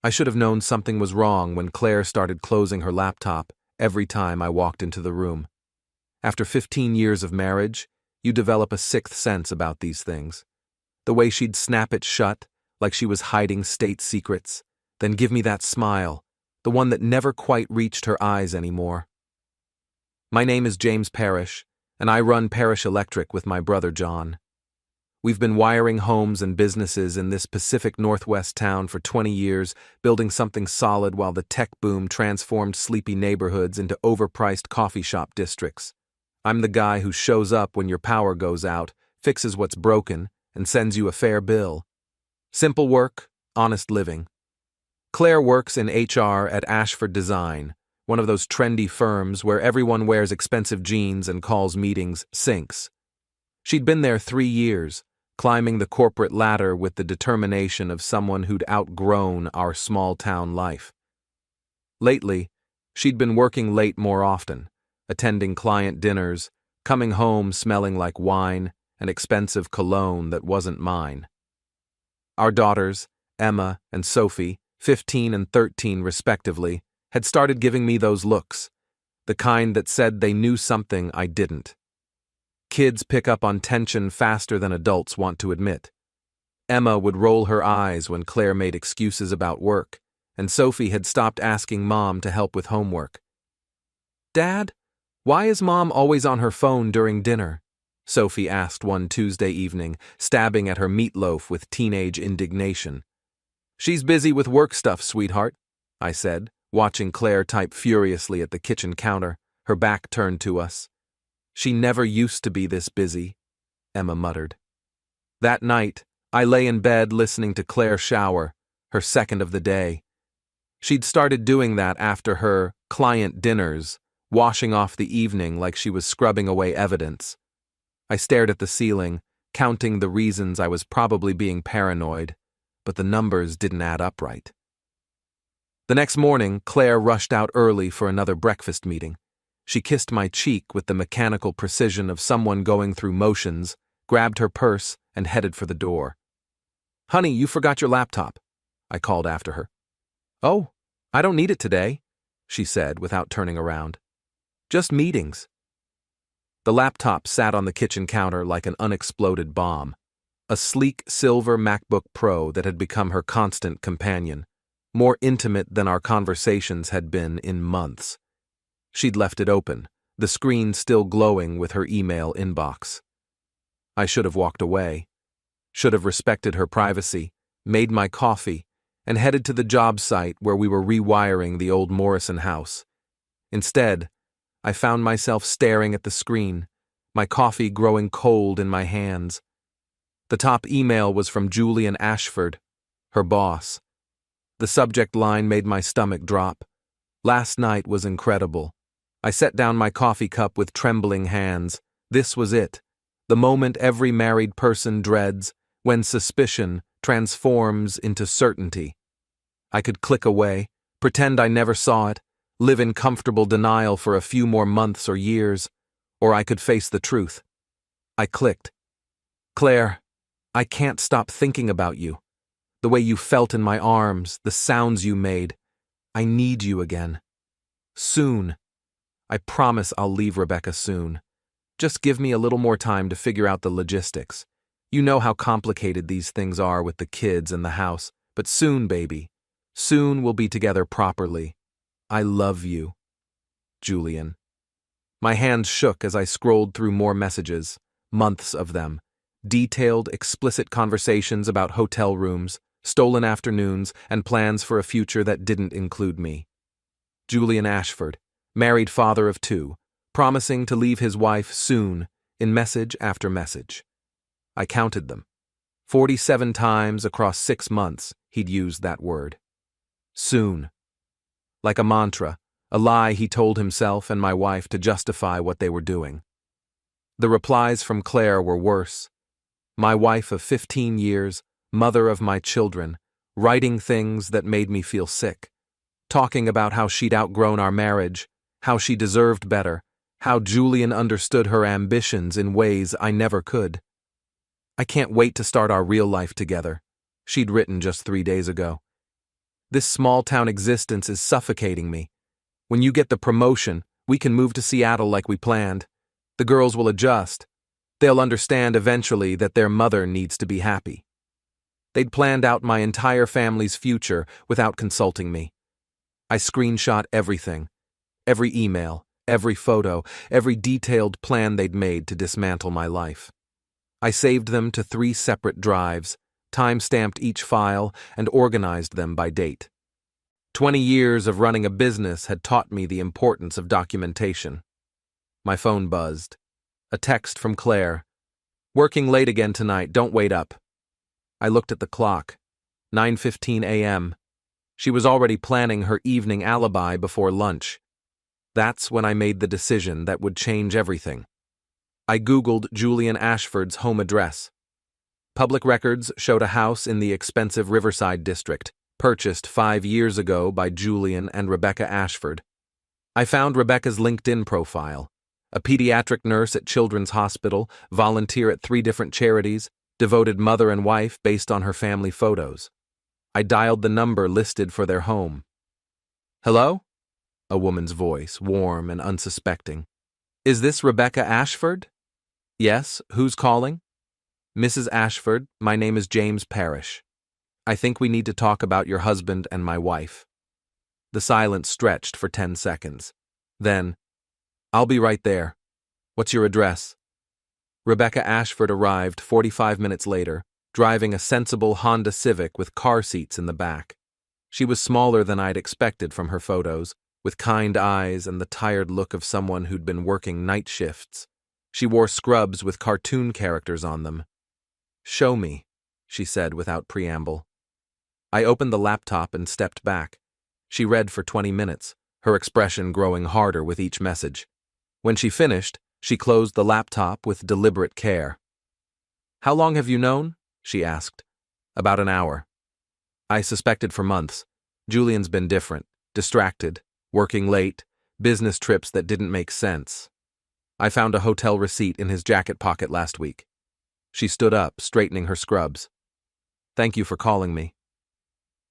I should have known something was wrong when Claire started closing her laptop every time I walked into the room. After 15 years of marriage, you develop a sixth sense about these things. The way she'd snap it shut, like she was hiding state secrets, then give me that smile, the one that never quite reached her eyes anymore. My name is James Parrish, and I run Parrish Electric with my brother John. We've been wiring homes and businesses in this Pacific Northwest town for 20 years, building something solid while the tech boom transformed sleepy neighborhoods into overpriced coffee shop districts. I'm the guy who shows up when your power goes out, fixes what's broken, and sends you a fair bill. Simple work, honest living. Claire works in HR at Ashford Design, one of those trendy firms where everyone wears expensive jeans and calls meetings sinks. She'd been there 3 years, climbing the corporate ladder with the determination of someone who'd outgrown our small-town life. Lately, she'd been working late more often, attending client dinners, coming home smelling like wine and expensive cologne that wasn't mine. Our daughters, Emma and Sophie, 15 and 13 respectively, had started giving me those looks, the kind that said they knew something I didn't. Kids pick up on tension faster than adults want to admit. Emma would roll her eyes when Claire made excuses about work, and Sophie had stopped asking Mom to help with homework. "Dad, why is Mom always on her phone during dinner?" Sophie asked one Tuesday evening, stabbing at her meatloaf with teenage indignation. "She's busy with work stuff, sweetheart," I said, watching Claire type furiously at the kitchen counter, her back turned to us. "She never used to be this busy," Emma muttered. That night, I lay in bed listening to Claire shower, her second of the day. She'd started doing that after her client dinners, washing off the evening like she was scrubbing away evidence. I stared at the ceiling, counting the reasons I was probably being paranoid, but the numbers didn't add up right. The next morning, Claire rushed out early for another breakfast meeting. She kissed my cheek with the mechanical precision of someone going through motions, grabbed her purse, and headed for the door. "Honey, you forgot your laptop," I called after her. "Oh, I don't need it today," she said without turning around. "Just meetings." The laptop sat on the kitchen counter like an unexploded bomb, a sleek silver MacBook Pro that had become her constant companion, more intimate than our conversations had been in months. She'd left it open, the screen still glowing with her email inbox. I should have walked away, should have respected her privacy, made my coffee, and headed to the job site where we were rewiring the old Morrison house. Instead, I found myself staring at the screen, my coffee growing cold in my hands. The top email was from Julian Ashford, her boss. The subject line made my stomach drop. "Last night was incredible." I set down my coffee cup with trembling hands. This was it, the moment every married person dreads, when suspicion transforms into certainty. I could click away, pretend I never saw it, live in comfortable denial for a few more months or years, or I could face the truth. I clicked. "Claire, I can't stop thinking about you. The way you felt in my arms, the sounds you made. I need you again. Soon. I promise I'll leave Rebecca soon. Just give me a little more time to figure out the logistics. You know how complicated these things are with the kids and the house, but soon, baby. Soon we'll be together properly. I love you. Julian." My hands shook as I scrolled through more messages, months of them, detailed, explicit conversations about hotel rooms, stolen afternoons, and plans for a future that didn't include me. Julian Ashford, married father of 2, promising to leave his wife soon, in message after message. I counted them. 47 times across 6 months he'd used that word. Soon. Like a mantra, a lie he told himself and my wife to justify what they were doing. The replies from Claire were worse. My wife of 15 years, mother of my children, writing things that made me feel sick, talking about how she'd outgrown our marriage, how she deserved better, how Julian understood her ambitions in ways I never could. "I can't wait to start our real life together," she'd written just 3 days ago. This small-town existence is suffocating me. When you get the promotion, we can move to Seattle like we planned. The girls will adjust. They'll understand eventually that their mother needs to be happy. They'd planned out my entire family's future without consulting me. I screenshot everything. Every email, every photo, every detailed plan they'd made to dismantle my life. I saved them to 3 separate drives, time-stamped each file, and organized them by date. 20 years of running a business had taught me the importance of documentation. My phone buzzed. A text from Claire. "Working late again tonight, don't wait up." I looked at the clock. 9:15 a.m. She was already planning her evening alibi before lunch. That's when I made the decision that would change everything. I Googled Julian Ashford's home address. Public records showed a house in the expensive Riverside district, purchased 5 years ago by Julian and Rebecca Ashford. I found Rebecca's LinkedIn profile. A pediatric nurse at Children's Hospital, volunteer at 3 different charities, devoted mother and wife based on her family photos. I dialed the number listed for their home. "Hello?" A woman's voice, warm and unsuspecting. "Is this Rebecca Ashford?" "Yes, who's calling?" "Mrs. Ashford, my name is James Parrish. I think we need to talk about your husband and my wife." The silence stretched for 10 seconds. Then, "I'll be right there. What's your address?" Rebecca Ashford arrived 45 minutes later, driving a sensible Honda Civic with car seats in the back. She was smaller than I'd expected from her photos, with kind eyes and the tired look of someone who'd been working night shifts. She wore scrubs with cartoon characters on them. "Show me," she said without preamble. I opened the laptop and stepped back. She read for 20 minutes, her expression growing harder with each message. When she finished, she closed the laptop with deliberate care. "How long have you known?" she asked. "About an hour." I suspected for months. Julian's been different, distracted, working late, business trips that didn't make sense. I found a hotel receipt in his jacket pocket last week. She stood up, straightening her scrubs. "Thank you for calling me."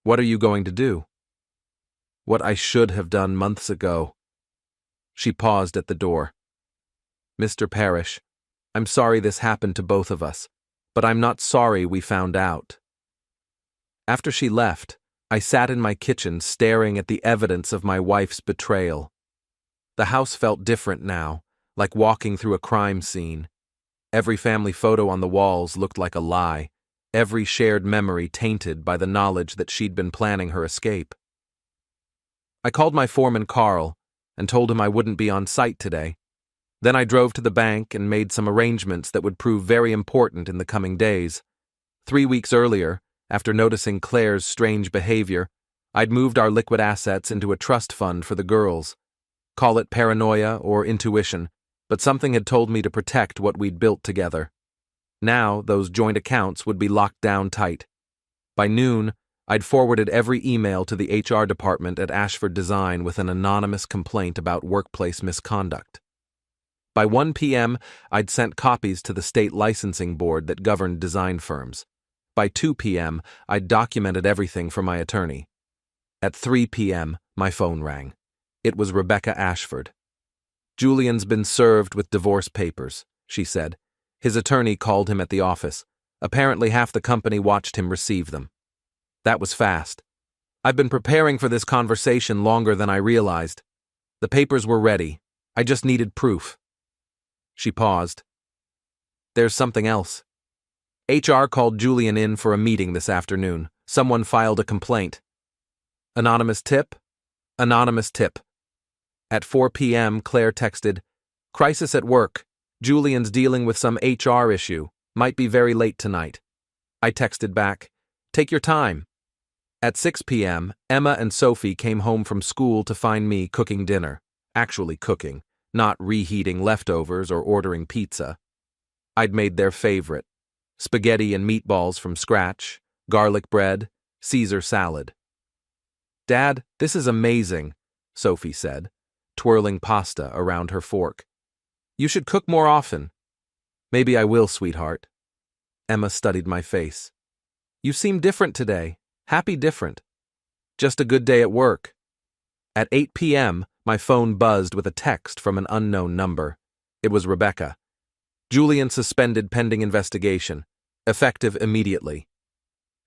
"What are you going to do?" "What I should have done months ago." She paused at the door. "Mr. Parrish, I'm sorry this happened to both of us, but I'm not sorry we found out." After she left, I sat in my kitchen staring at the evidence of my wife's betrayal. The house felt different now, like walking through a crime scene. Every family photo on the walls looked like a lie, every shared memory tainted by the knowledge that she'd been planning her escape. I called my foreman Carl and told him I wouldn't be on site today. Then I drove to the bank and made some arrangements that would prove very important in the coming days. 3 weeks earlier, after noticing Claire's strange behavior, I'd moved our liquid assets into a trust fund for the girls. Call it paranoia or intuition, but something had told me to protect what we'd built together. Now, those joint accounts would be locked down tight. By noon, I'd forwarded every email to the HR department at Ashford Design with an anonymous complaint about workplace misconduct. By 1 p.m., I'd sent copies to the state licensing board that governed design firms. By 2 p.m., I'd documented everything for my attorney. At 3 p.m., my phone rang. It was Rebecca Ashford. "Julian's been served with divorce papers," she said. His attorney called him at the office. Apparently half the company watched him receive them. That was fast. I've been preparing for this conversation longer than I realized. The papers were ready. I just needed proof. She paused. "There's something else. HR called Julian in for a meeting this afternoon. Someone filed a complaint." "Anonymous tip?" "Anonymous tip." At 4 p.m., Claire texted, "Crisis at work. Julian's dealing with some HR issue. Might be very late tonight." I texted back, "Take your time." At 6 p.m., Emma and Sophie came home from school to find me cooking dinner. Actually cooking, not reheating leftovers or ordering pizza. I'd made their favorite: spaghetti and meatballs from scratch, garlic bread, Caesar salad. "Dad, this is amazing," Sophie said, twirling pasta around her fork. "You should cook more often." "Maybe I will, sweetheart." Emma studied my face. "You seem different today. Happy different." Just a good day at work. At 8 p.m., my phone buzzed with a text from an unknown number. It was Rebecca. Julian suspended pending investigation. Effective immediately.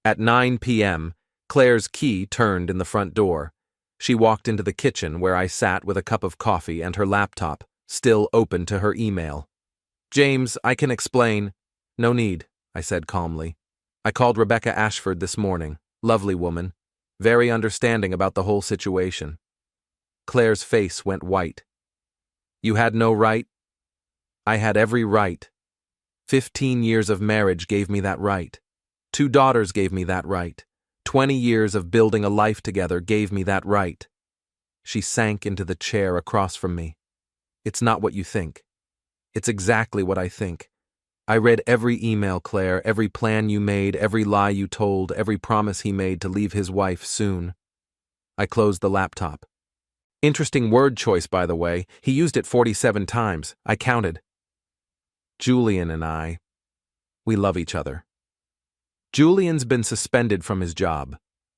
At 9 p.m., Claire's key turned in the front door. She walked into the kitchen where I sat with a cup of coffee and her laptop, still open to her email. James, I can explain. No need, I said calmly. I called Rebecca Ashford this morning. Lovely woman. Very understanding about the whole situation. Claire's face went white. You had no right? I had every right. 15 years of marriage gave me that right. 2 daughters gave me that right. 20 years of building a life together gave me that right. She sank into the chair across from me. It's not what you think. It's exactly what I think. I read every email, Claire, every plan you made, every lie you told, every promise he made to leave his wife soon. I closed the laptop. Interesting word choice, by the way. He used it 47 times. I counted. Julian and I, we love each other. Julian's been suspended from his job.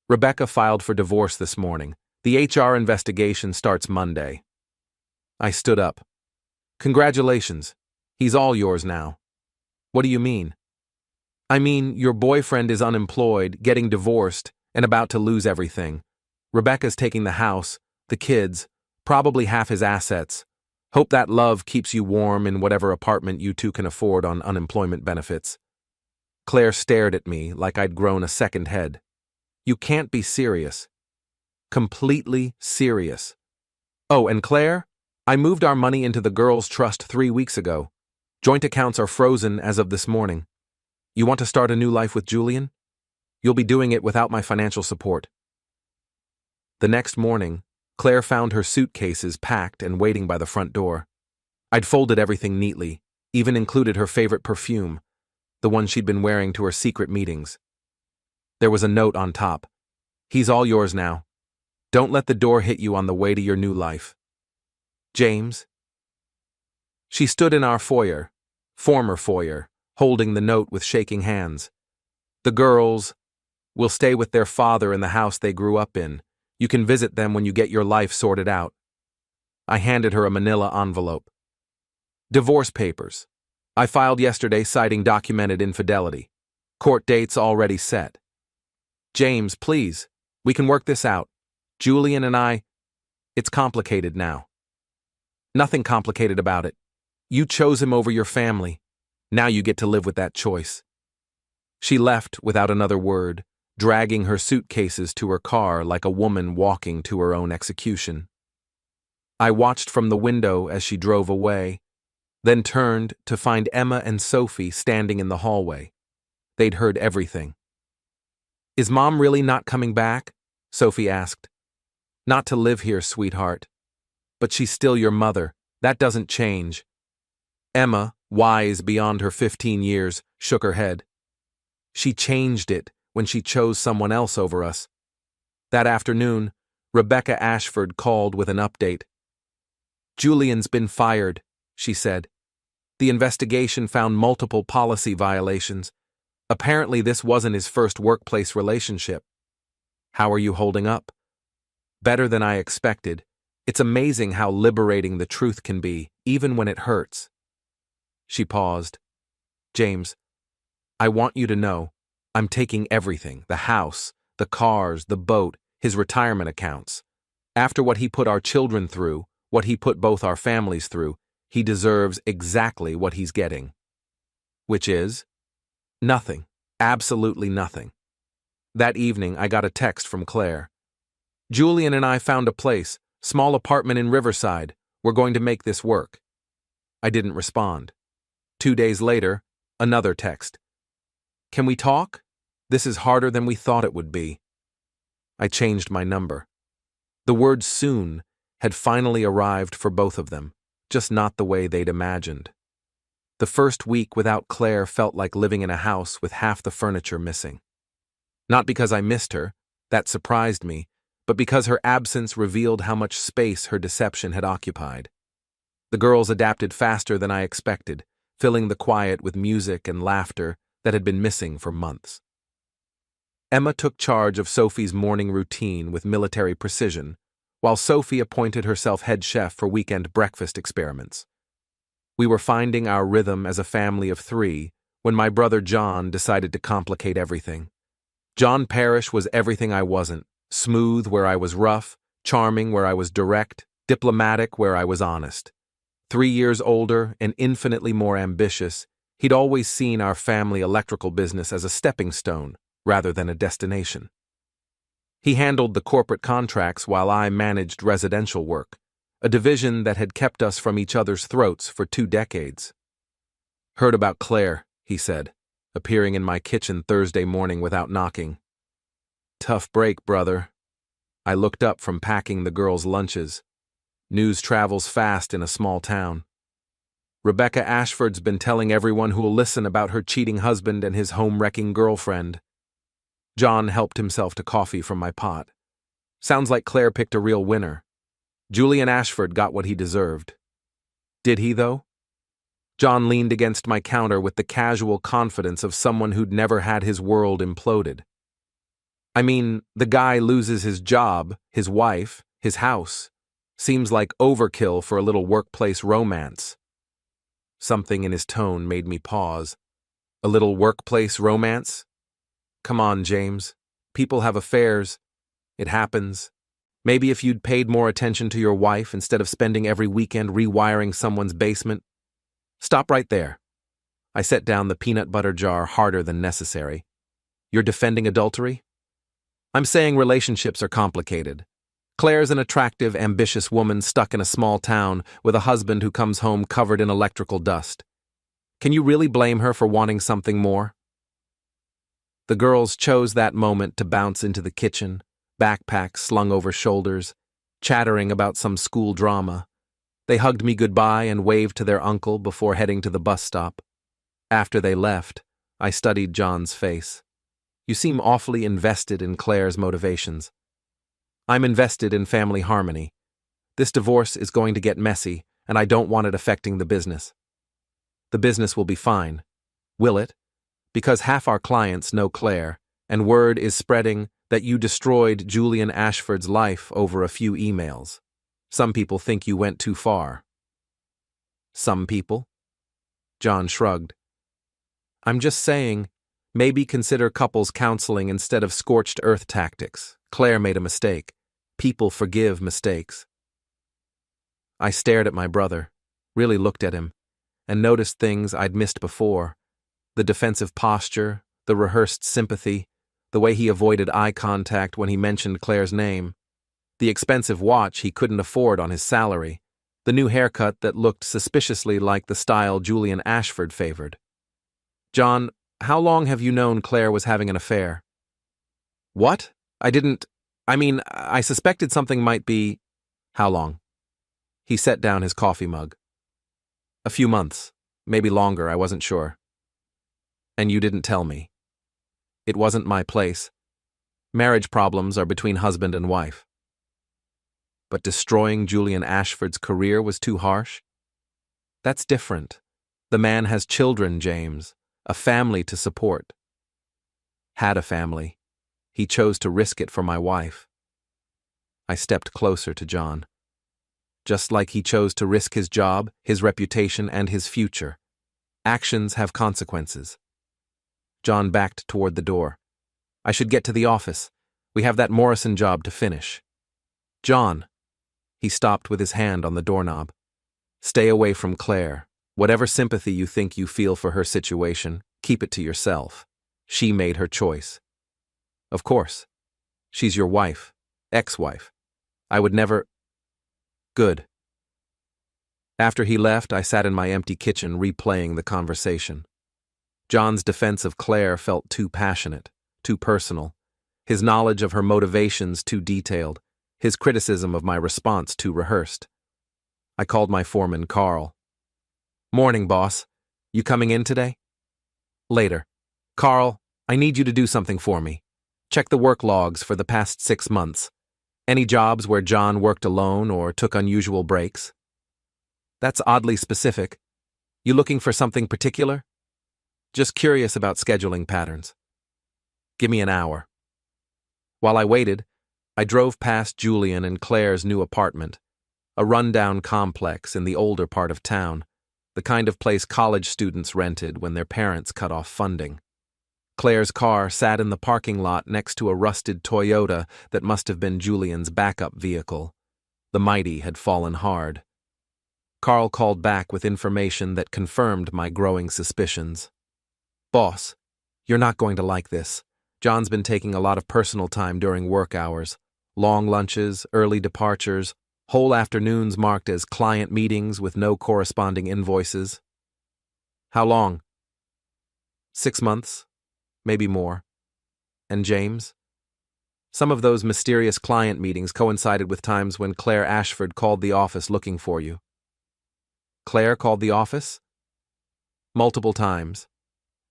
Rebecca filed for divorce this morning. The HR investigation starts Monday. I stood up. Congratulations. He's all yours now. What do you mean? I mean, your boyfriend is unemployed, getting divorced, and about to lose everything. Rebecca's taking the house, the kids, probably half his assets. Hope that love keeps you warm in whatever apartment you two can afford on unemployment benefits. Claire stared at me like I'd grown a second head. You can't be serious. Completely serious. Oh, and Claire, I moved our money into the girls' trust 3 weeks ago. Joint accounts are frozen as of this morning. You want to start a new life with Julian? You'll be doing it without my financial support. The next morning, Claire found her suitcases packed and waiting by the front door. I'd folded everything neatly, even included her favorite perfume, the one she'd been wearing to her secret meetings. There was a note on top. He's all yours now. Don't let the door hit you on the way to your new life. James. She stood in our foyer, former foyer, holding the note with shaking hands. The girls will stay with their father in the house they grew up in. You can visit them when you get your life sorted out. I handed her a manila envelope. Divorce papers. I filed yesterday citing documented infidelity. Court dates already set. James, please, we can work this out. Julian and I, it's complicated now. Nothing complicated about it. You chose him over your family. Now you get to live with that choice. She left without another word, dragging her suitcases to her car like a woman walking to her own execution. I watched from the window as she drove away, then turned to find Emma and Sophie standing in the hallway. They'd heard everything. Is Mom really not coming back? Sophie asked. Not to live here, sweetheart. But she's still your mother. That doesn't change. Emma, wise beyond her 15 years, shook her head. She changed it when she chose someone else over us. That afternoon, Rebecca Ashford called with an update. Julian's been fired, she said. The investigation found multiple policy violations. Apparently this wasn't his first workplace relationship. How are you holding up? Better than I expected. It's amazing how liberating the truth can be, even when it hurts. She paused. James, I want you to know, I'm taking everything, the house, the cars, the boat, his retirement accounts. After what he put our children through, what he put both our families through, he deserves exactly what he's getting. Which is? Nothing. Absolutely nothing. That evening, I got a text from Claire. Julian and I found a place, small apartment in Riverside. We're going to make this work. I didn't respond. 2 days later, another text. Can we talk? This is harder than we thought it would be. I changed my number. The word soon had finally arrived for both of them, just not the way they'd imagined. The first week without Claire felt like living in a house with half the furniture missing. Not because I missed her, that surprised me, but because her absence revealed how much space her deception had occupied. The girls adapted faster than I expected, filling the quiet with music and laughter that had been missing for months. Emma took charge of Sophie's morning routine with military precision, while Sophie appointed herself head chef for weekend breakfast experiments. We were finding our rhythm as a family of three when my brother John decided to complicate everything. John Parrish was everything I wasn't, smooth where I was rough, charming where I was direct, diplomatic where I was honest. 3 years older and infinitely more ambitious, he'd always seen our family electrical business as a stepping stone rather than a destination. He handled the corporate contracts while I managed residential work, a division that had kept us from each other's throats for 2 decades. "Heard about Claire," he said, appearing in my kitchen Thursday morning without knocking. "Tough break, brother." I looked up from packing the girls' lunches. News travels fast in a small town. "Rebecca Ashford's been telling everyone who'll listen about her cheating husband and his home-wrecking girlfriend." John helped himself to coffee from my pot. "Sounds like Claire picked a real winner. Julian Ashford got what he deserved." "Did he, though?" John leaned against my counter with the casual confidence of someone who'd never had his world imploded. "I mean, the guy loses his job, his wife, his house. Seems like overkill for a little workplace romance." Something in his tone made me pause. "A little workplace romance? Come on, James. People have affairs. It happens. Maybe if you'd paid more attention to your wife instead of spending every weekend rewiring someone's basement." "Stop right there." I set down the peanut butter jar harder than necessary. "You're defending adultery?" "I'm saying relationships are complicated. Claire's an attractive, ambitious woman stuck in a small town with a husband who comes home covered in electrical dust. Can you really blame her for wanting something more?" The girls chose that moment to bounce into the kitchen, backpacks slung over shoulders, chattering about some school drama. They hugged me goodbye and waved to their uncle before heading to the bus stop. After they left, I studied John's face. "You seem awfully invested in Claire's motivations." "I'm invested in family harmony. This divorce is going to get messy, and I don't want it affecting the business." "The business will be fine." "Will it? Because half our clients know Claire, and word is spreading that you destroyed Julian Ashford's life over a few emails. Some people think you went too far." "Some people?" John shrugged. "I'm just saying, maybe consider couples counseling instead of scorched earth tactics. Claire made a mistake. People forgive mistakes." I stared at my brother, really looked at him, and noticed things I'd missed before. The defensive posture, the rehearsed sympathy, the way he avoided eye contact when he mentioned Claire's name, the expensive watch he couldn't afford on his salary, the new haircut that looked suspiciously like the style Julian Ashford favored. "John, how long have you known Claire was having an affair?" "What? I suspected something might be—" "How long?" He set down his coffee mug. "A few months, maybe longer, I wasn't sure." "And you didn't tell me." "It wasn't my place. Marriage problems are between husband and wife." "But destroying Julian Ashford's career was too harsh?" "That's different. The man has children, James, a family to support." "Had a family. He chose to risk it for my wife." I stepped closer to John. "Just like he chose to risk his job, his reputation, and his future. Actions have consequences." John backed toward the door. "I should get to the office. We have that Morrison job to finish." "John." He stopped with his hand on the doorknob. "Stay away from Claire. Whatever sympathy you think you feel for her situation, keep it to yourself. She made her choice." "Of course. She's your wife, ex-wife. I would never—" "Good." After he left, I sat in my empty kitchen replaying the conversation. John's defense of Claire felt too passionate, too personal. His knowledge of her motivations too detailed. His criticism of my response too rehearsed. I called my foreman, Carl. "Morning, boss. You coming in today?" "Later. Carl, I need you to do something for me. Check the work logs for the past 6 months. Any jobs where John worked alone or took unusual breaks?" "That's oddly specific. You looking for something particular?" "Just curious about scheduling patterns." "Give me an hour. While I waited, I drove past Julian and Claire's new apartment, a rundown complex in the older part of town, the kind of place college students rented when their parents cut off funding. Claire's car sat in the parking lot next to a rusted Toyota that must have been Julian's backup vehicle. The mighty had fallen hard. Carl called back with information that confirmed my growing suspicions. "Boss, you're not going to like this. John's been taking a lot of personal time during work hours. Long lunches, early departures, whole afternoons marked as client meetings with no corresponding invoices." "How long?" 6 months, maybe more. "And James?" "Some of those mysterious client meetings coincided with times when Claire Ashford called the office looking for you." "Claire called the office?" "Multiple times.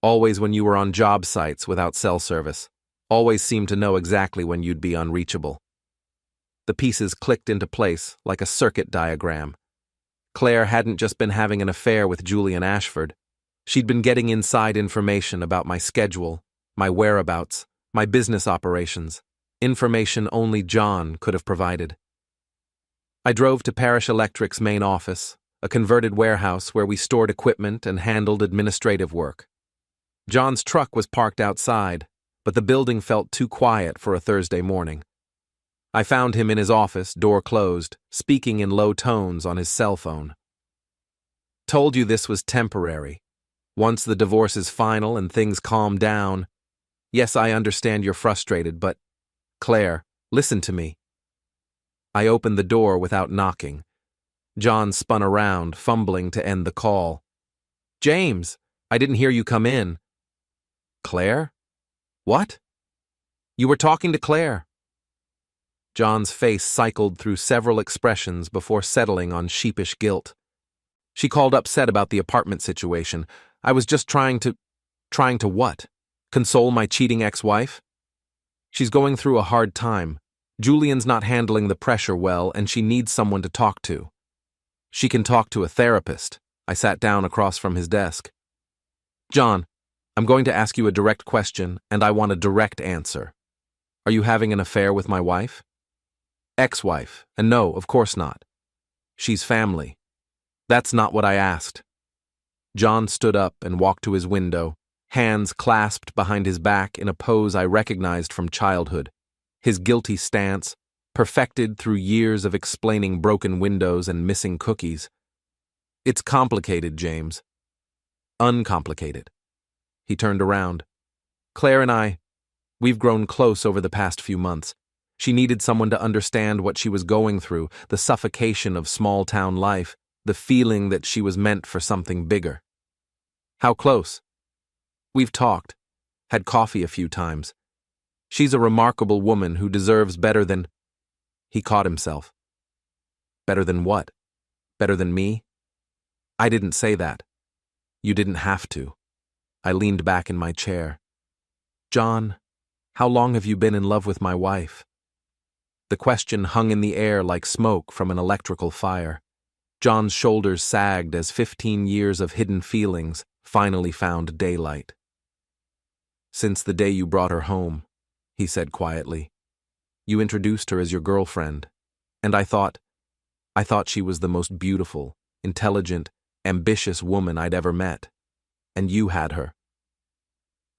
Always when you were on job sites without cell service. Always seemed to know exactly when you'd be unreachable." The pieces clicked into place like a circuit diagram. Claire hadn't just been having an affair with Julian Ashford. She'd been getting inside information about my schedule, my whereabouts, my business operations, information only John could have provided. I drove to Parish Electric's main office, a converted warehouse where we stored equipment and handled administrative work. John's truck was parked outside, but the building felt too quiet for a Thursday morning. I found him in his office, door closed, speaking in low tones on his cell phone. "Told you this was temporary. Once the divorce is final and things calm down. Yes, I understand you're frustrated, but Claire, listen to me." I opened the door without knocking. John spun around, fumbling to end the call. "James, I didn't hear you come in." "Claire? What?" "You were talking to Claire." John's face cycled through several expressions before settling on sheepish guilt. "She called upset about the apartment situation. I was just trying to what? Console my cheating ex-wife? She's going through a hard time. Julian's not handling the pressure well, and she needs someone to talk to." "She can talk to a therapist." I sat down across from his desk. "John, I'm going to ask you a direct question, and I want a direct answer. Are you having an affair with my wife?" "Ex-wife, and no, of course not. She's family." "That's not what I asked." John stood up and walked to his window, hands clasped behind his back in a pose I recognized from childhood. His guilty stance, perfected through years of explaining broken windows and missing cookies. "It's complicated, James." "Uncomplicated." He turned around. "Claire and we've grown close over the past few months. She needed someone to understand what she was going through, the suffocation of small-town life, the feeling that she was meant for something bigger." "How close?" "We've talked, had coffee a few times. She's a remarkable woman who deserves better than—" He caught himself. "Better than what? Better than me?" "I didn't say that. You didn't have to." I leaned back in my chair. "John, how long have you been in love with my wife?" The question hung in the air like smoke from an electrical fire. John's shoulders sagged as 15 years of hidden feelings finally found daylight. "Since the day you brought her home," he said quietly. "You introduced her as your girlfriend, and I thought she was the most beautiful, intelligent, ambitious woman I'd ever met. And you had her."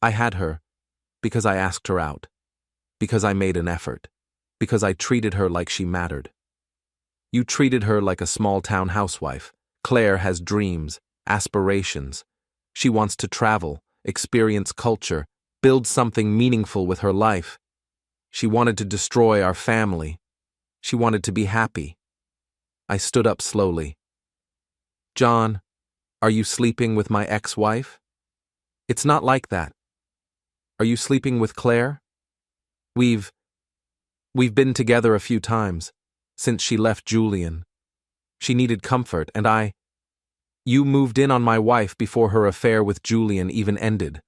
"I had her because I asked her out, because I made an effort, because I treated her like she mattered. You treated her like a small-town housewife. Claire has dreams, aspirations. She wants to travel, experience culture, build something meaningful with her life. She wanted to destroy our family. She wanted to be happy." I stood up slowly. "John, are you sleeping with my ex-wife?" "It's not like that." "Are you sleeping with Claire?" We've been together a few times, since she left Julian. She needed comfort, and You moved in on my wife before her affair with Julian even ended.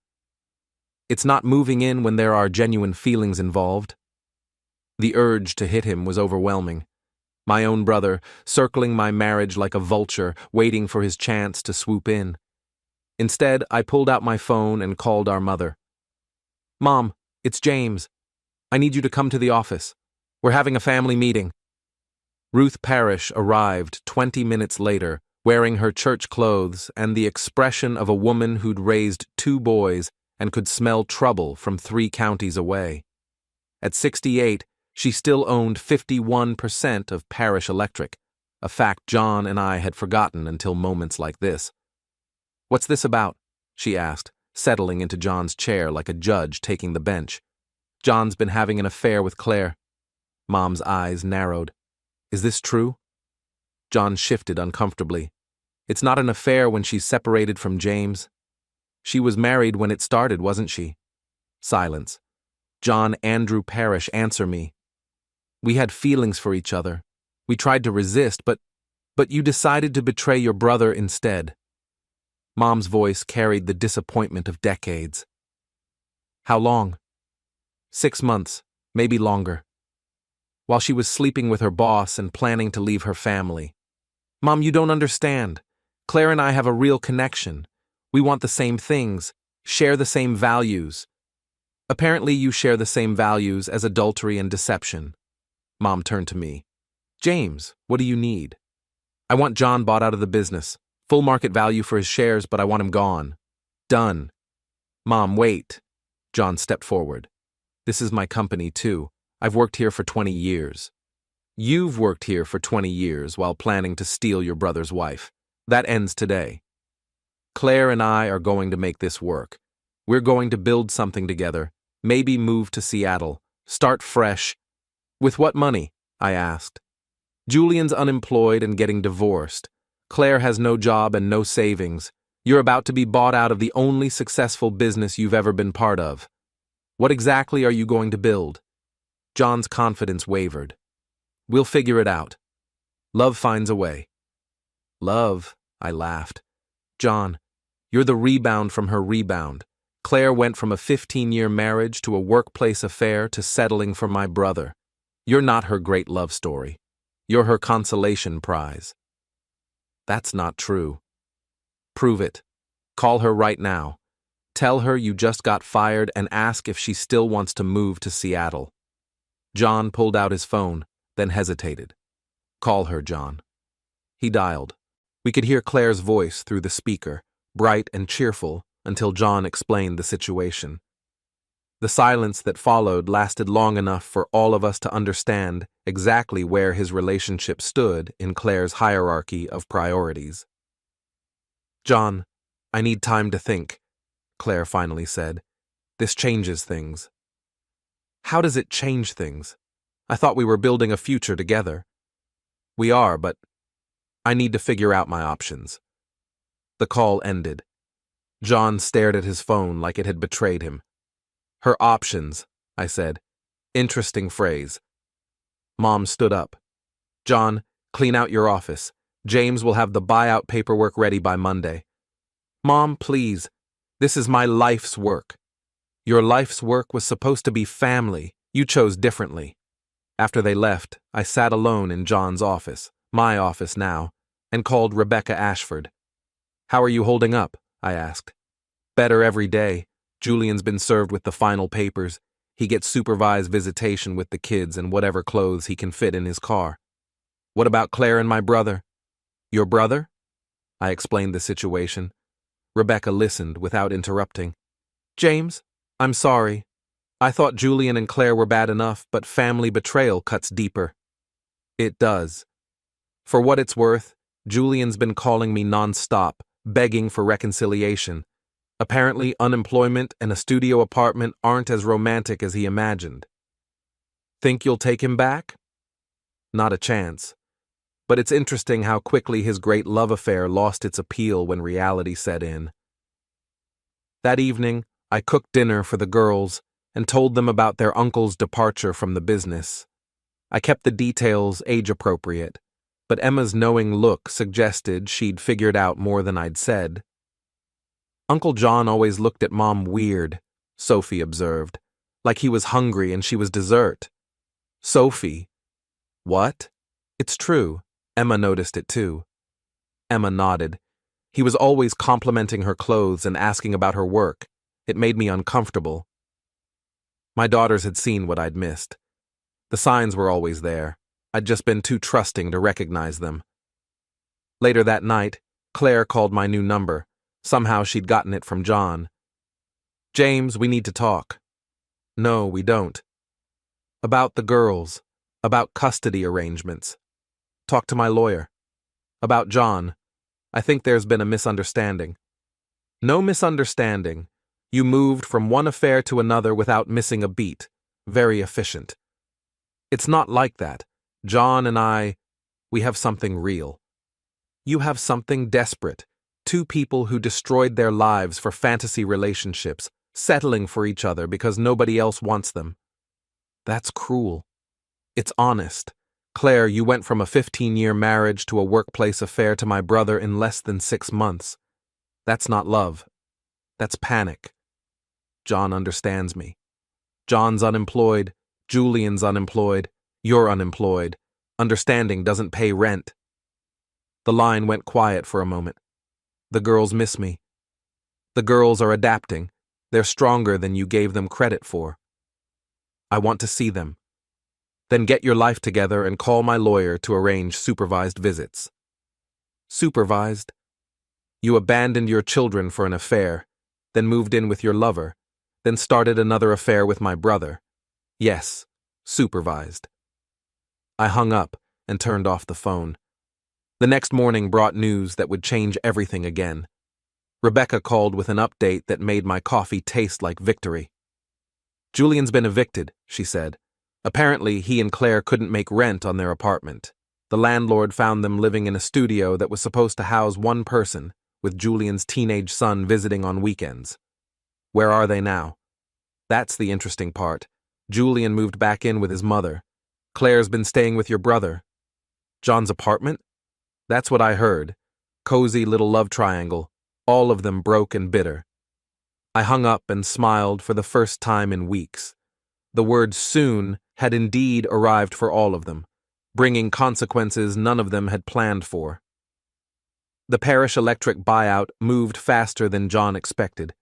It's not moving in when there are genuine feelings involved." The urge to hit him was overwhelming. My own brother, circling my marriage like a vulture, waiting for his chance to swoop in. Instead, I pulled out my phone and called our mother. "Mom, it's James." I need you to come to the office. We're having a family meeting." Ruth Parrish arrived 20 minutes later, wearing her church clothes and the expression of a woman who'd raised 2 boys and could smell trouble from 3 counties away. At 68, she still owned 51% of Parrish Electric, a fact John and I had forgotten until moments like this. "What's this about?" she asked, settling into John's chair like a judge taking the bench. "John's been having an affair with Claire." Mom's eyes narrowed. "Is this true?" John shifted uncomfortably. "It's not an affair when she's separated from James. She was married when it started, wasn't she?" Silence. "John Andrew Parrish, answer me." "We had feelings for each other. We tried to resist, but you decided to betray your brother instead." Mom's voice carried the disappointment of decades. "How long?" 6 months, maybe longer. While she was sleeping with her boss and planning to leave her family. "Mom, you don't understand. Claire and I have a real connection. We want the same things, share the same values." "Apparently you share the same values as adultery and deception." Mom turned to me. "James, what do you need?" "I want John bought out of the business. Full market value for his shares, but I want him gone. Done." "Mom, wait." John stepped forward. "This is my company, too. I've worked here for 20 years. You've worked here for 20 years while planning to steal your brother's wife. That ends today. Claire and I are going to make this work. We're going to build something together, maybe move to Seattle, start fresh." "With what money?" I asked. "Julian's unemployed and getting divorced. Claire has no job and no savings. You're about to be bought out of the only successful business you've ever been part of. What exactly are you going to build?" John's confidence wavered. "We'll figure it out. Love finds a way." "Love?" I laughed. "John, you're the rebound from her rebound. Claire went from a 15-year marriage to a workplace affair to settling for my brother. You're not her great love story. You're her consolation prize." "That's not true." "Prove it. Call her right now. Tell her you just got fired and ask if she still wants to move to Seattle." John pulled out his phone, then hesitated. "Call her, John." He dialed. We could hear Claire's voice through the speaker, bright and cheerful, until John explained the situation. The silence that followed lasted long enough for all of us to understand exactly where his relationship stood in Claire's hierarchy of priorities. "John, I need time to think," Claire finally said. "This changes things." "How does it change things? I thought we were building a future together." "We are, but I need to figure out my options." The call ended. John stared at his phone like it had betrayed him. "Her options," I said. "Interesting phrase." Mom stood up. "John, clean out your office. James will have the buyout paperwork ready by Monday." "Mom, please. This is my life's work." "Your life's work was supposed to be family. You chose differently." After they left, I sat alone in John's office, my office now, and called Rebecca Ashford. "How are you holding up?" I asked. "Better every day. Julian's been served with the final papers. He gets supervised visitation with the kids and whatever clothes he can fit in his car." "What about Claire and my brother?" "Your brother?" I explained the situation. Rebecca listened without interrupting. "James, I'm sorry. I thought Julian and Claire were bad enough, but family betrayal cuts deeper." "It does. For what it's worth, Julian's been calling me non-stop, begging for reconciliation. Apparently, unemployment and a studio apartment aren't as romantic as he imagined." "Think you'll take him back?" "Not a chance. But it's interesting how quickly his great love affair lost its appeal when reality set in." That evening, I cooked dinner for the girls and told them about their uncle's departure from the business. I kept the details age-appropriate, but Emma's knowing look suggested she'd figured out more than I'd said. "Uncle John always looked at Mom weird," Sophie observed, "like he was hungry and she was dessert." "Sophie." "What?" "It's true. Emma noticed it too." Emma nodded. "He was always complimenting her clothes and asking about her work. It made me uncomfortable." My daughters had seen what I'd missed. The signs were always there. I'd just been too trusting to recognize them. Later that night, Claire called my new number. Somehow she'd gotten it from John. "James, we need to talk." "No, we don't." "About the girls. About custody arrangements. Talk to my lawyer." "About John. I think there's been a misunderstanding." "No misunderstanding. You moved from one affair to another without missing a beat. Very efficient." "It's not like that. John and we have something real." "You have something desperate. Two people who destroyed their lives for fantasy relationships, settling for each other because nobody else wants them." "That's cruel." "It's honest. Claire, you went from a 15-year marriage to a workplace affair to my brother in less than 6 months. That's not love. That's panic." "John understands me. John's unemployed. Julian's unemployed. You're unemployed. Understanding doesn't pay rent." The line went quiet for a moment. "The girls miss me." "The girls are adapting. They're stronger than you gave them credit for." "I want to see them." "Then get your life together and call my lawyer to arrange supervised visits." "Supervised?" "You abandoned your children for an affair, then moved in with your lover, then started another affair with my brother. Yes, supervised." I hung up and turned off the phone. The next morning brought news that would change everything again. Rebecca called with an update that made my coffee taste like victory. "Julian's been evicted," she said. "Apparently, he and Claire couldn't make rent on their apartment. The landlord found them living in a studio that was supposed to house one person, with Julian's teenage son visiting on weekends. Where are they now?" "That's the interesting part. Julian moved back in with his mother. Claire's been staying with your brother." "John's apartment?" "That's what I heard. Cozy little love triangle, all of them broke and bitter." I hung up and smiled for the first time in weeks. The word soon had indeed arrived for all of them, bringing consequences none of them had planned for. The parish electric buyout moved faster than John expected.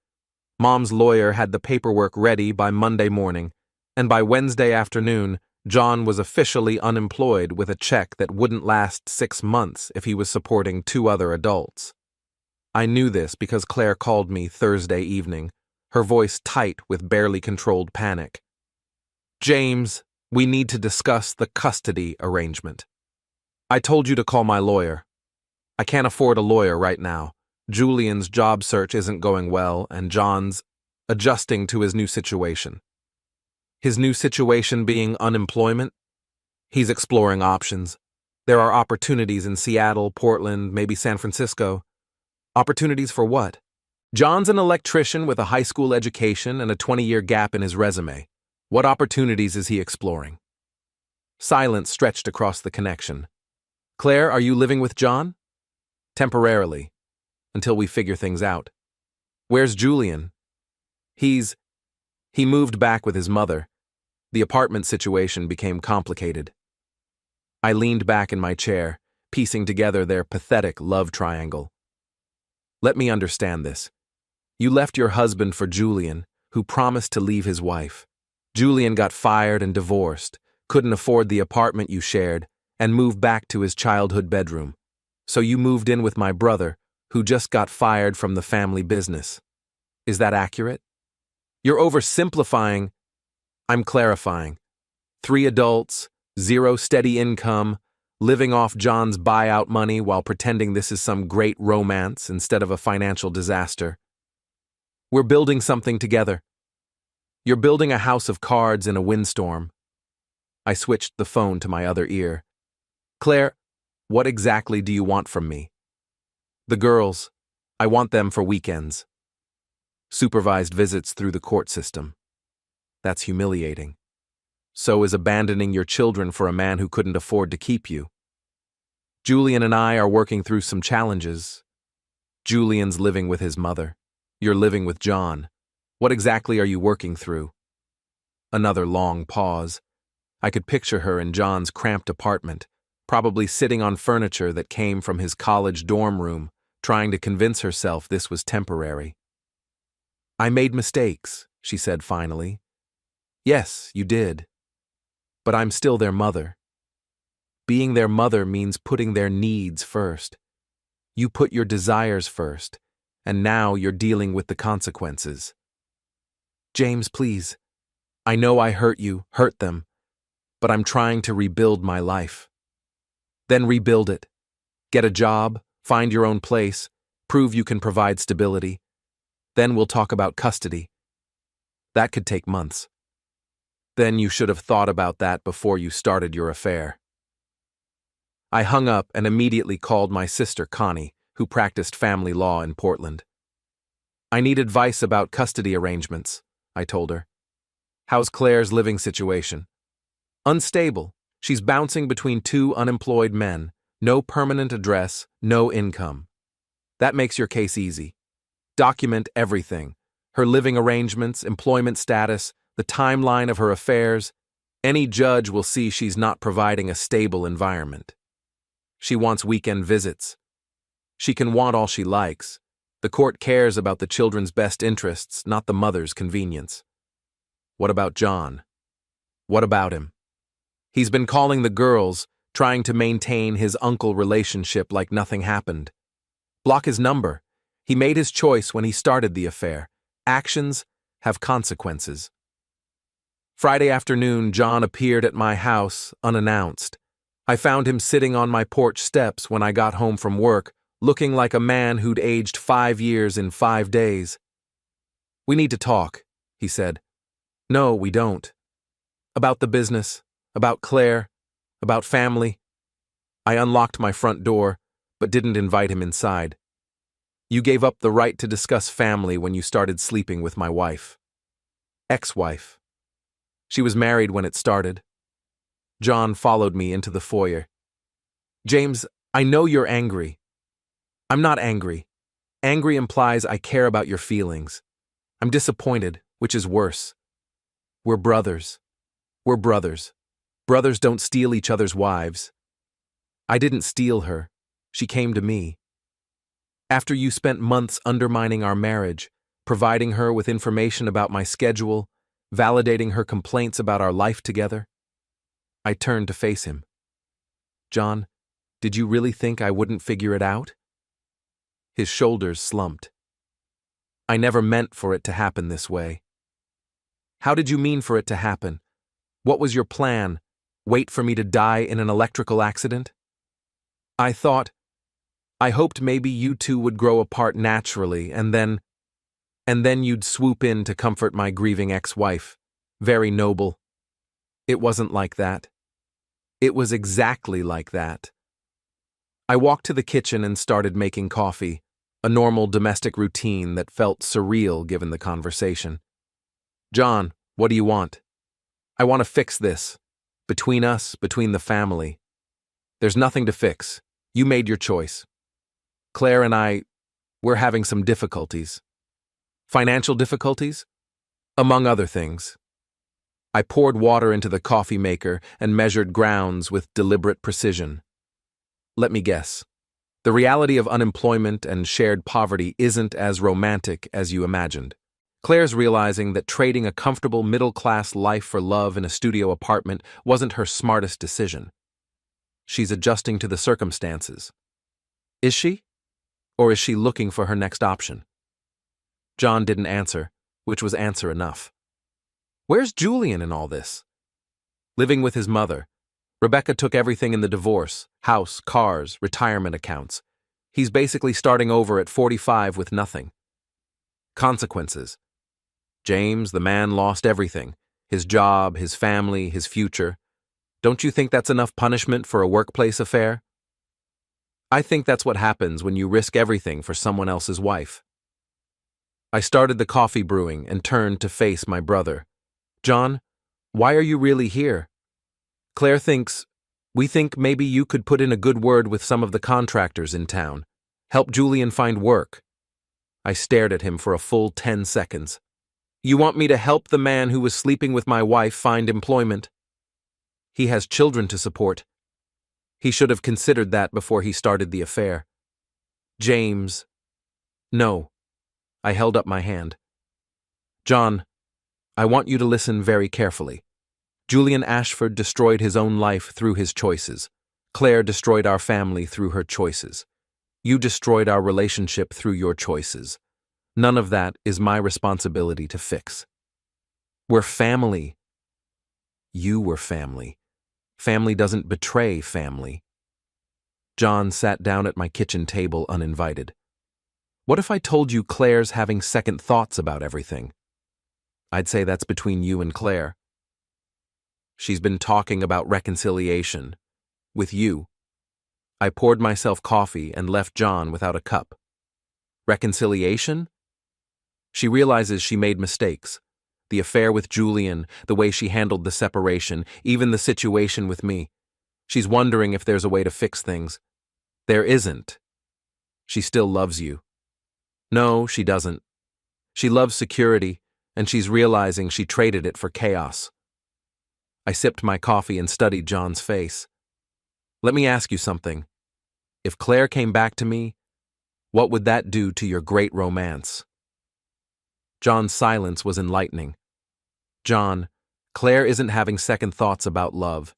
Mom's lawyer had the paperwork ready by Monday morning, and by Wednesday afternoon, John was officially unemployed with a check that wouldn't last 6 months if he was supporting 2 other adults. I knew this because Claire called me Thursday evening, her voice tight with barely controlled panic. "James, we need to discuss the custody arrangement. I told you to call my lawyer. I can't afford a lawyer right now. Julian's job search isn't going well, and John's adjusting to his new situation." "His new situation being unemployment?" "He's exploring options. There are opportunities in Seattle, Portland, maybe San Francisco." "Opportunities for what?" "John's an electrician with a high school education and a 20-year gap in his resume. What opportunities is he exploring?" Silence stretched across the connection. "Claire, are you living with John?" "Temporarily, until we figure things out." "Where's Julian?" He moved back with his mother. The apartment situation became complicated." I leaned back in my chair, piecing together their pathetic love triangle. "Let me understand this. You left your husband for Julian, who promised to leave his wife. Julian got fired and divorced, couldn't afford the apartment you shared, and moved back to his childhood bedroom. So you moved in with my brother, who just got fired from the family business. Is that accurate?" "You're oversimplifying." "I'm clarifying. 3 adults, 0 steady income, living off John's buyout money while pretending this is some great romance instead of a financial disaster. We're building something together. You're building a house of cards in a windstorm." I switched the phone to my other ear. "Claire, what exactly do you want from me?" "The girls. I want them for weekends." "Supervised visits through the court system. That's humiliating. So is abandoning your children for a man who couldn't afford to keep you." "Julian and I are working through some challenges." "Julian's living with his mother. You're living with John. What exactly are you working through?" Another long pause. I could picture her in John's cramped apartment, probably sitting on furniture that came from his college dorm room, trying to convince herself this was temporary. "I made mistakes," she said finally. Yes, you did. But I'm still their mother. Being their mother means putting their needs first. You put your desires first, and now you're dealing with the consequences. James, please. I know I hurt them, but I'm trying to rebuild my life. Then rebuild it. Get a job, find your own place, prove you can provide stability. Then we'll talk about custody. That could take months. Then you should have thought about that before you started your affair. I hung up and immediately called my sister Connie, who practiced family law in Portland. I need advice about custody arrangements, I told her. How's Claire's living situation? Unstable. She's bouncing between two unemployed men, no permanent address, no income. That makes your case easy. Document everything. Her living arrangements, employment status, the timeline of her affairs. Any judge will see she's not providing a stable environment. She wants weekend visits. She can want all she likes. The court cares about the children's best interests, not the mother's convenience. What about John? What about him? He's been calling the girls, trying to maintain his uncle relationship like nothing happened. Block his number. He made his choice when he started the affair. Actions have consequences. Friday afternoon, John appeared at my house unannounced. I found him sitting on my porch steps when I got home from work, looking like a man who'd aged 5 years in 5 days. We need to talk, he said. No, we don't. About the business, about Claire, about family. I unlocked my front door, but didn't invite him inside. You gave up the right to discuss family when you started sleeping with my wife. Ex-wife. She was married when it started. John followed me into the foyer. James, I know you're angry. I'm not angry. Angry implies I care about your feelings. I'm disappointed, which is worse. We're brothers. We're brothers. Brothers don't steal each other's wives. I didn't steal her. She came to me. After you spent months undermining our marriage, providing her with information about my schedule, validating her complaints about our life together, I turned to face him. John, did you really think I wouldn't figure it out? His shoulders slumped. I never meant for it to happen this way. How did you mean for it to happen? What was your plan? Wait for me to die in an electrical accident? I hoped maybe you two would grow apart naturally, and then you'd swoop in to comfort my grieving ex-wife. Very noble. It wasn't like that. It was exactly like that. I walked to the kitchen and started making coffee, a normal domestic routine that felt surreal given the conversation. John, what do you want? I want to fix this. Between us, between the family. There's nothing to fix. You made your choice. Claire and we're having some difficulties. Financial difficulties? Among other things. I poured water into the coffee maker and measured grounds with deliberate precision. Let me guess. The reality of unemployment and shared poverty isn't as romantic as you imagined. Claire's realizing that trading a comfortable middle-class life for love in a studio apartment wasn't her smartest decision. She's adjusting to the circumstances. Is she? Or is she looking for her next option? John didn't answer, which was answer enough. Where's Julian in all this? Living with his mother. Rebecca took everything in the divorce, house, cars, retirement accounts. He's basically starting over at 45 with nothing. Consequences. James, the man, lost everything. His job, his family, his future. Don't you think that's enough punishment for a workplace affair? I think that's what happens when you risk everything for someone else's wife. I started the coffee brewing and turned to face my brother. John, why are you really here? Claire we think maybe you could put in a good word with some of the contractors in town. Help Julian find work. I stared at him for a full 10 seconds. You want me to help the man who was sleeping with my wife find employment? He has children to support. He should have considered that before he started the affair. James. No. I held up my hand. John, I want you to listen very carefully. Julian Ashford destroyed his own life through his choices. Claire destroyed our family through her choices. You destroyed our relationship through your choices. None of that is my responsibility to fix. We're family. You were family. Family doesn't betray family. John sat down at my kitchen table uninvited. What if I told you Claire's having second thoughts about everything? I'd say that's between you and Claire. She's been talking about reconciliation. With you. I poured myself coffee and left John without a cup. Reconciliation? She realizes she made mistakes. The affair with Julian, the way she handled the separation, even the situation with me. She's wondering if there's a way to fix things. There isn't. She still loves you. No, she doesn't. She loves security, and she's realizing she traded it for chaos. I sipped my coffee and studied John's face. Let me ask you something. If Claire came back to me, what would that do to your great romance? John's silence was enlightening. John, Claire isn't having second thoughts about love.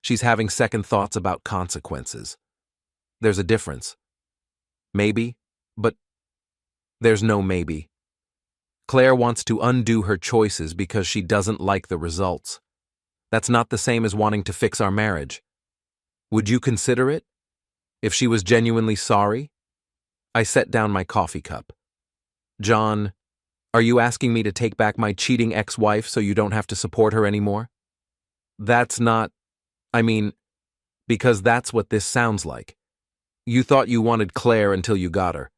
She's having second thoughts about consequences. There's a difference. Maybe, but there's no maybe. Claire wants to undo her choices because she doesn't like the results. That's not the same as wanting to fix our marriage. Would you consider it? If she was genuinely sorry? I set down my coffee cup. John, are you asking me to take back my cheating ex-wife so you don't have to support her anymore? That's not, because that's what this sounds like. You thought you wanted Claire until you got her.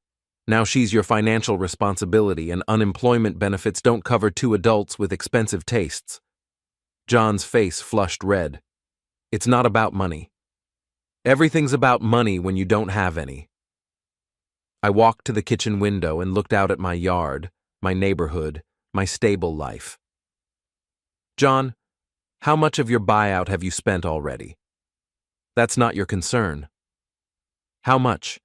Now she's your financial responsibility and unemployment benefits don't cover two adults with expensive tastes. John's face flushed red. It's not about money. Everything's about money when you don't have any. I walked to the kitchen window and looked out at my yard, my neighborhood, my stable life. John, how much of your buyout have you spent already? That's not your concern. How much?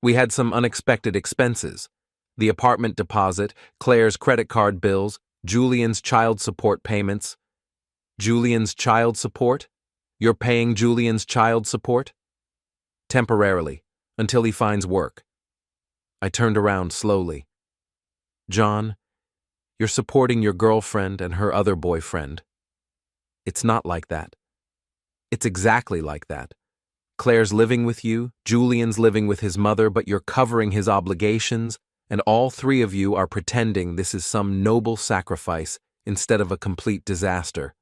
We had some unexpected expenses. The apartment deposit, Claire's credit card bills, Julian's child support payments. Julian's child support? You're paying Julian's child support? Temporarily, until he finds work. I turned around slowly. John, you're supporting your girlfriend and her other boyfriend. It's not like that. It's exactly like that. Claire's living with you, Julian's living with his mother, but you're covering his obligations, and all three of you are pretending this is some noble sacrifice instead of a complete disaster.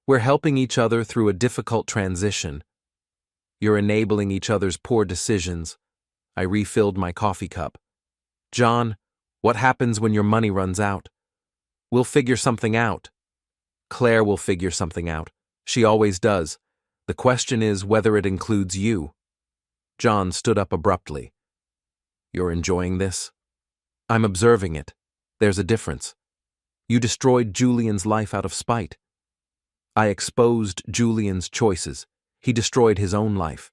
We're helping each other through a difficult transition. You're enabling each other's poor decisions. I refilled my coffee cup. John, what happens when your money runs out? We'll figure something out. Claire will figure something out. She always does. The question is whether it includes you. John stood up abruptly. You're enjoying this? I'm observing it. There's a difference. You destroyed Julian's life out of spite. I exposed Julian's choices. He destroyed his own life.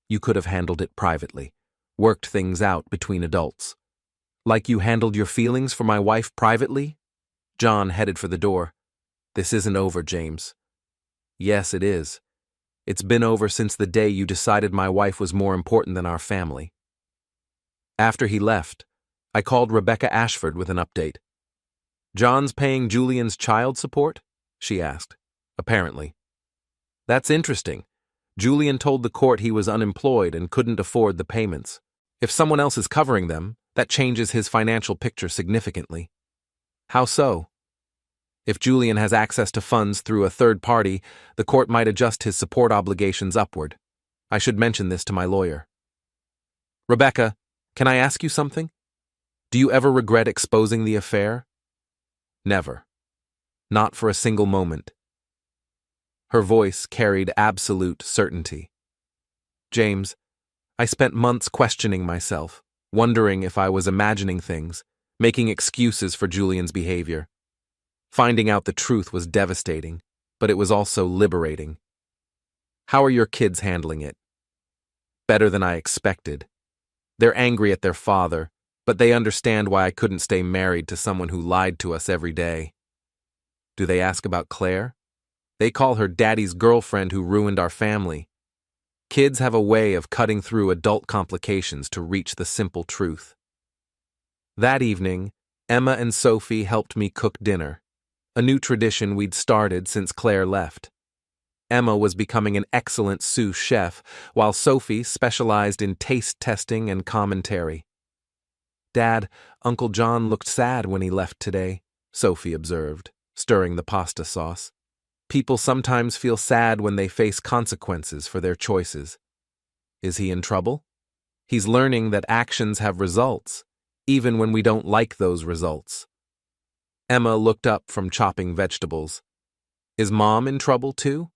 You could have handled it privately, worked things out between adults. Like you handled your feelings for my wife privately? John headed for the door. This isn't over, James. Yes, it is. It's been over since the day you decided my wife was more important than our family. After he left, I called Rebecca Ashford with an update. John's paying Julian's child support? She asked. Apparently. That's interesting. Julian told the court he was unemployed and couldn't afford the payments. If someone else is covering them, that changes his financial picture significantly. How so? If Julian has access to funds through a third party, the court might adjust his support obligations upward. I should mention this to my lawyer. Rebecca, can I ask you something? Do you ever regret exposing the affair? Never. Not for a single moment. Her voice carried absolute certainty. James, I spent months questioning myself, wondering if I was imagining things, making excuses for Julian's behavior. Finding out the truth was devastating, but it was also liberating. How are your kids handling it? Better than I expected. They're angry at their father, but they understand why I couldn't stay married to someone who lied to us every day. Do they ask about Claire? They call her Daddy's girlfriend who ruined our family. Kids have a way of cutting through adult complications to reach the simple truth. That evening, Emma and Sophie helped me cook dinner, a new tradition we'd started since Claire left. Emma was becoming an excellent sous chef, while Sophie specialized in taste testing and commentary. "Dad, Uncle John looked sad when he left today," Sophie observed, stirring the pasta sauce. "People sometimes feel sad when they face consequences for their choices. Is he in trouble? He's learning that actions have results, even when we don't like those results." Emma looked up from chopping vegetables. "Is Mom in trouble too?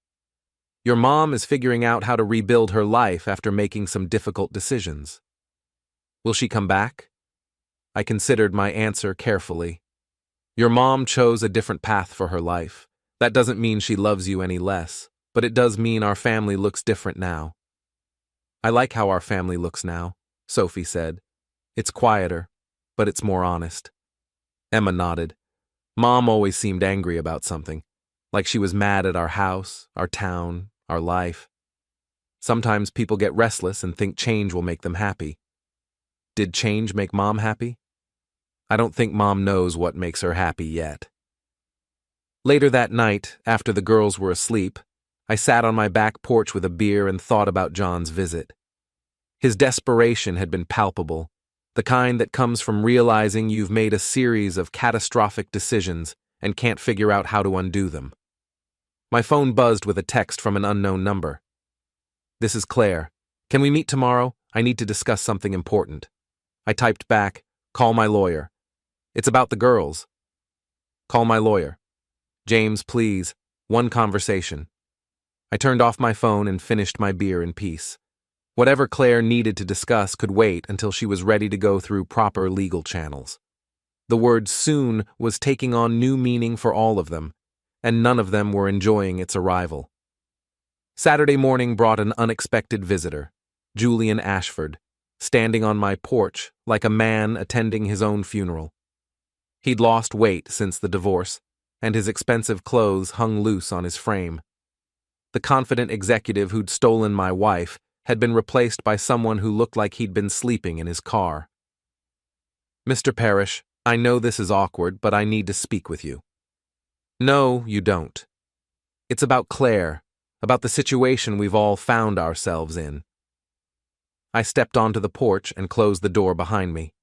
Your mom is figuring out how to rebuild her life after making some difficult decisions. Will she come back?" I considered my answer carefully. "Your mom chose a different path for her life. That doesn't mean she loves you any less, but it does mean our family looks different now." "I like how our family looks now," Sophie said. "It's quieter, but it's more honest." Emma nodded. "Mom always seemed angry about something, like she was mad at our house, our town, our life. Sometimes people get restless and think change will make them happy. Did change make Mom happy? I don't think Mom knows what makes her happy yet." Later that night, after the girls were asleep, I sat on my back porch with a beer and thought about John's visit. His desperation had been palpable, the kind that comes from realizing you've made a series of catastrophic decisions and can't figure out how to undo them. My phone buzzed with a text from an unknown number. "This is Claire. Can we meet tomorrow? I need to discuss something important." I typed back, "Call my lawyer. It's about the girls." "Call my lawyer. James, please. One conversation." I turned off my phone and finished my beer in peace. Whatever Claire needed to discuss could wait until she was ready to go through proper legal channels. The word soon was taking on new meaning for all of them, and none of them were enjoying its arrival. Saturday morning brought an unexpected visitor, Julian Ashford, standing on my porch like a man attending his own funeral. He'd lost weight since the divorce, and his expensive clothes hung loose on his frame. The confident executive who'd stolen my wife had been replaced by someone who looked like he'd been sleeping in his car. "Mr. Parrish, I know this is awkward, but I need to speak with you." "No, you don't. It's about Claire, about the situation we've all found ourselves in." I stepped onto the porch and closed the door behind me.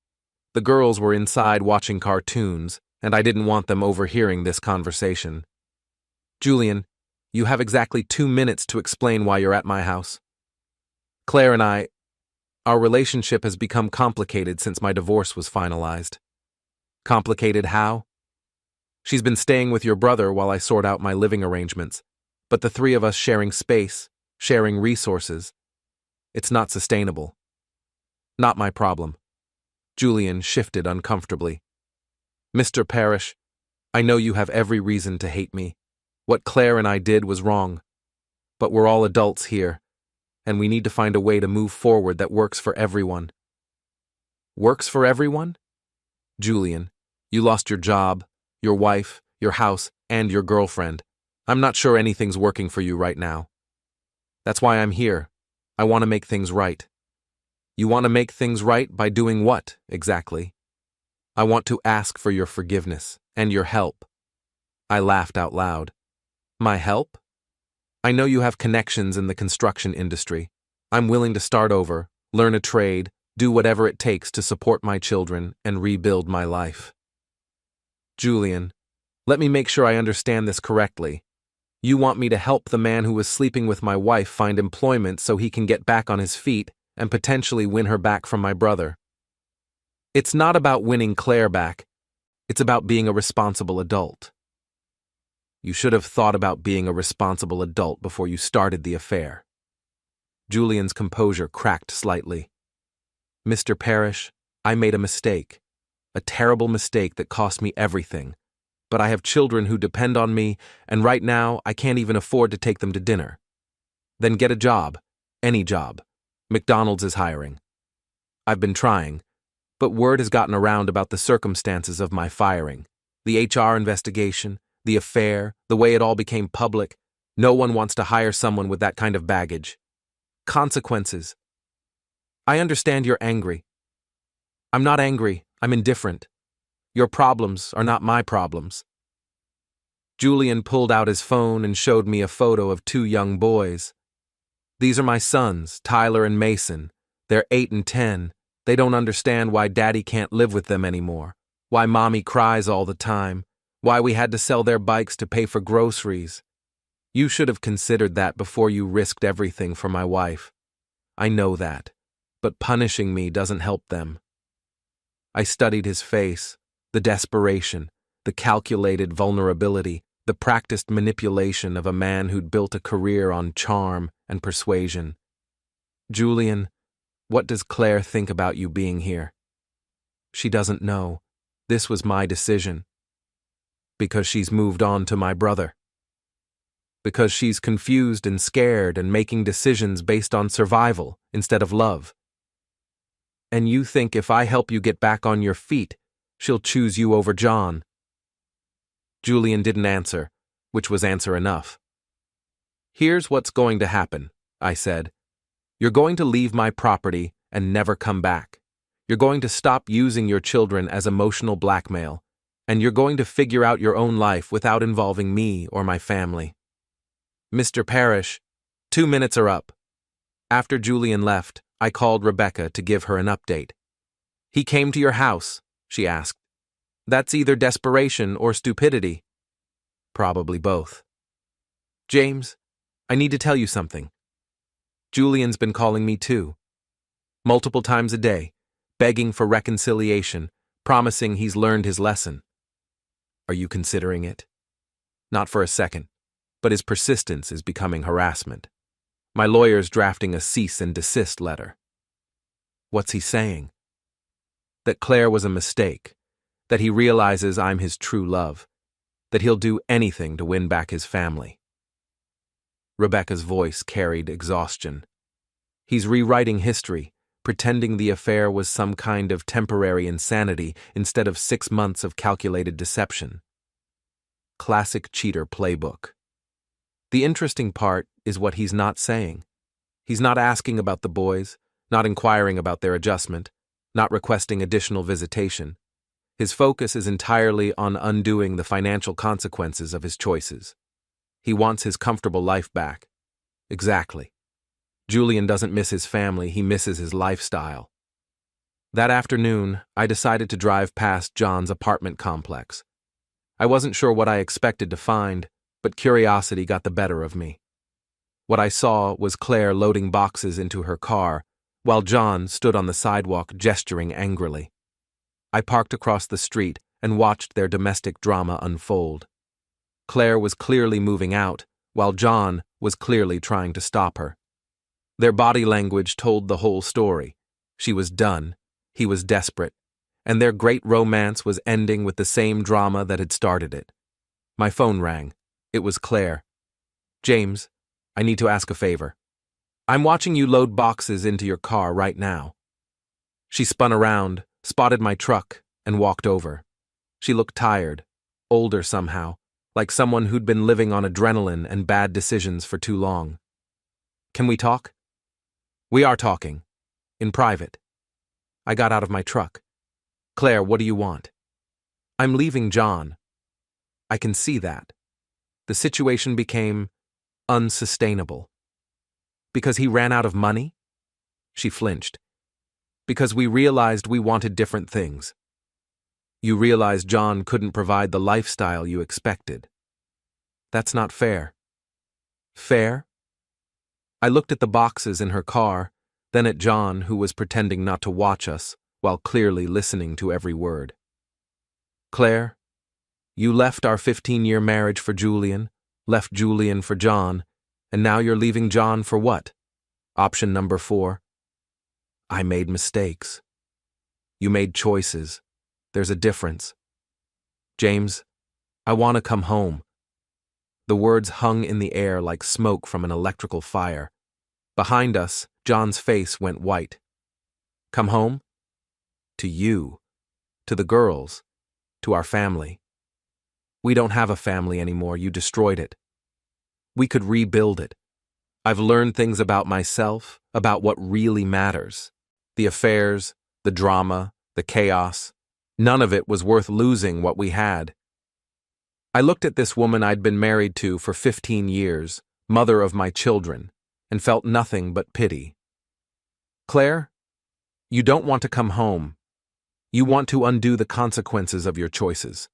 The girls were inside watching cartoons, and I didn't want them overhearing this conversation. "Julian, you have exactly 2 minutes to explain why you're at my house. Claire and our relationship has become complicated since my divorce was finalized." "Complicated how?" "She's been staying with your brother while I sort out my living arrangements, but the three of us sharing space, sharing resources, it's not sustainable." "Not my problem." Julian shifted uncomfortably. "Mr. Parrish, I know you have every reason to hate me. What Claire and I did was wrong. But we're all adults here, and we need to find a way to move forward that works for everyone." "Works for everyone?" "Julian, you lost your job, your wife, your house, and your girlfriend. I'm not sure anything's working for you right now. That's why I'm here. I want to make things right." "You want to make things right by doing what, exactly?" "I want to ask for your forgiveness and your help." I laughed out loud. "My help? I know you have connections in the construction industry. I'm willing to start over, learn a trade, do whatever it takes to support my children and rebuild my life." "Julian, let me make sure I understand this correctly. You want me to help the man who was sleeping with my wife find employment so he can get back on his feet and potentially win her back from my brother." "It's not about winning Claire back. It's about being a responsible adult." "You should have thought about being a responsible adult before you started the affair." Julian's composure cracked slightly. "Mr. Parrish, I made a mistake. A terrible mistake that cost me everything. But I have children who depend on me, and right now I can't even afford to take them to dinner." "Then get a job. Any job. McDonald's is hiring." "I've been trying. But word has gotten around about the circumstances of my firing. The HR investigation, the affair, the way it all became public. No one wants to hire someone with that kind of baggage. Consequences. I understand you're angry. I'm not angry, I'm indifferent. Your problems are not my problems. Julian pulled out his phone and showed me a photo of two young boys. These are my sons, Tyler and Mason. They're 8 and 10. They don't understand why Daddy can't live with them anymore, why Mommy cries all the time, why we had to sell their bikes to pay for groceries. You should have considered that before you risked everything for my wife. I know that, but punishing me doesn't help them. I studied his face, the desperation, the calculated vulnerability, the practiced manipulation of a man who'd built a career on charm and persuasion. Julian, what does Claire think about you being here? She doesn't know. This was my decision. Because she's moved on to my brother. Because she's confused and scared and making decisions based on survival instead of love. And you think if I help you get back on your feet, she'll choose you over John. Julian didn't answer, which was answer enough. Here's what's going to happen, I said. You're going to leave my property and never come back. You're going to stop using your children as emotional blackmail, and you're going to figure out your own life without involving me or my family. Mr. Parrish, 2 minutes are up. After Julian left, I called Rebecca to give her an update. He came to your house, she asked. That's either desperation or stupidity. Probably both. James, I need to tell you something. Julian's been calling me too. Multiple times a day, begging for reconciliation, promising he's learned his lesson. Are you considering it? Not for a second, but his persistence is becoming harassment. My lawyer's drafting a cease and desist letter. What's he saying? That Claire was a mistake, that he realizes I'm his true love, that he'll do anything to win back his family. Rebecca's voice carried exhaustion. He's rewriting history, pretending the affair was some kind of temporary insanity instead of 6 months of calculated deception. Classic cheater playbook. The interesting part is what he's not saying. He's not asking about the boys, not inquiring about their adjustment, not requesting additional visitation. His focus is entirely on undoing the financial consequences of his choices. He wants his comfortable life back. Exactly. Julian doesn't miss his family, he misses his lifestyle. That afternoon, I decided to drive past John's apartment complex. I wasn't sure what I expected to find, but curiosity got the better of me. What I saw was Claire loading boxes into her car, while John stood on the sidewalk gesturing angrily. I parked across the street and watched their domestic drama unfold. Claire was clearly moving out, while John was clearly trying to stop her. Their body language told the whole story. She was done, he was desperate, and their great romance was ending with the same drama that had started it. My phone rang. It was Claire. James, I need to ask a favor. I'm watching you load boxes into your car right now. She spun around, spotted my truck, and walked over. She looked tired, older somehow, like someone who'd been living on adrenaline and bad decisions for too long. Can we talk? We are talking. In private. I got out of my truck. Claire, what do you want? I'm leaving John. I can see that. The situation became unsustainable. Because he ran out of money? She flinched. Because we realized we wanted different things. You realized John couldn't provide the lifestyle you expected. That's not fair. Fair? I looked at the boxes in her car, then at John, who was pretending not to watch us, while clearly listening to every word. Claire, you left our 15-year marriage for Julian, left Julian for John, and now you're leaving John for what? Option number 4. I made mistakes. You made choices. There's a difference. James, I want to come home. The words hung in the air like smoke from an electrical fire. Behind us, John's face went white. Come home? to you, to the girls, to our family. We don't have a family anymore, you destroyed it. We could rebuild it. I've learned things about myself, about what really matters. The affairs, the drama, the chaos. None of it was worth losing what we had. I looked at this woman I'd been married to for 15 years, mother of my children, and felt nothing but pity. Claire, you don't want to come home. You want to undo the consequences of your choices.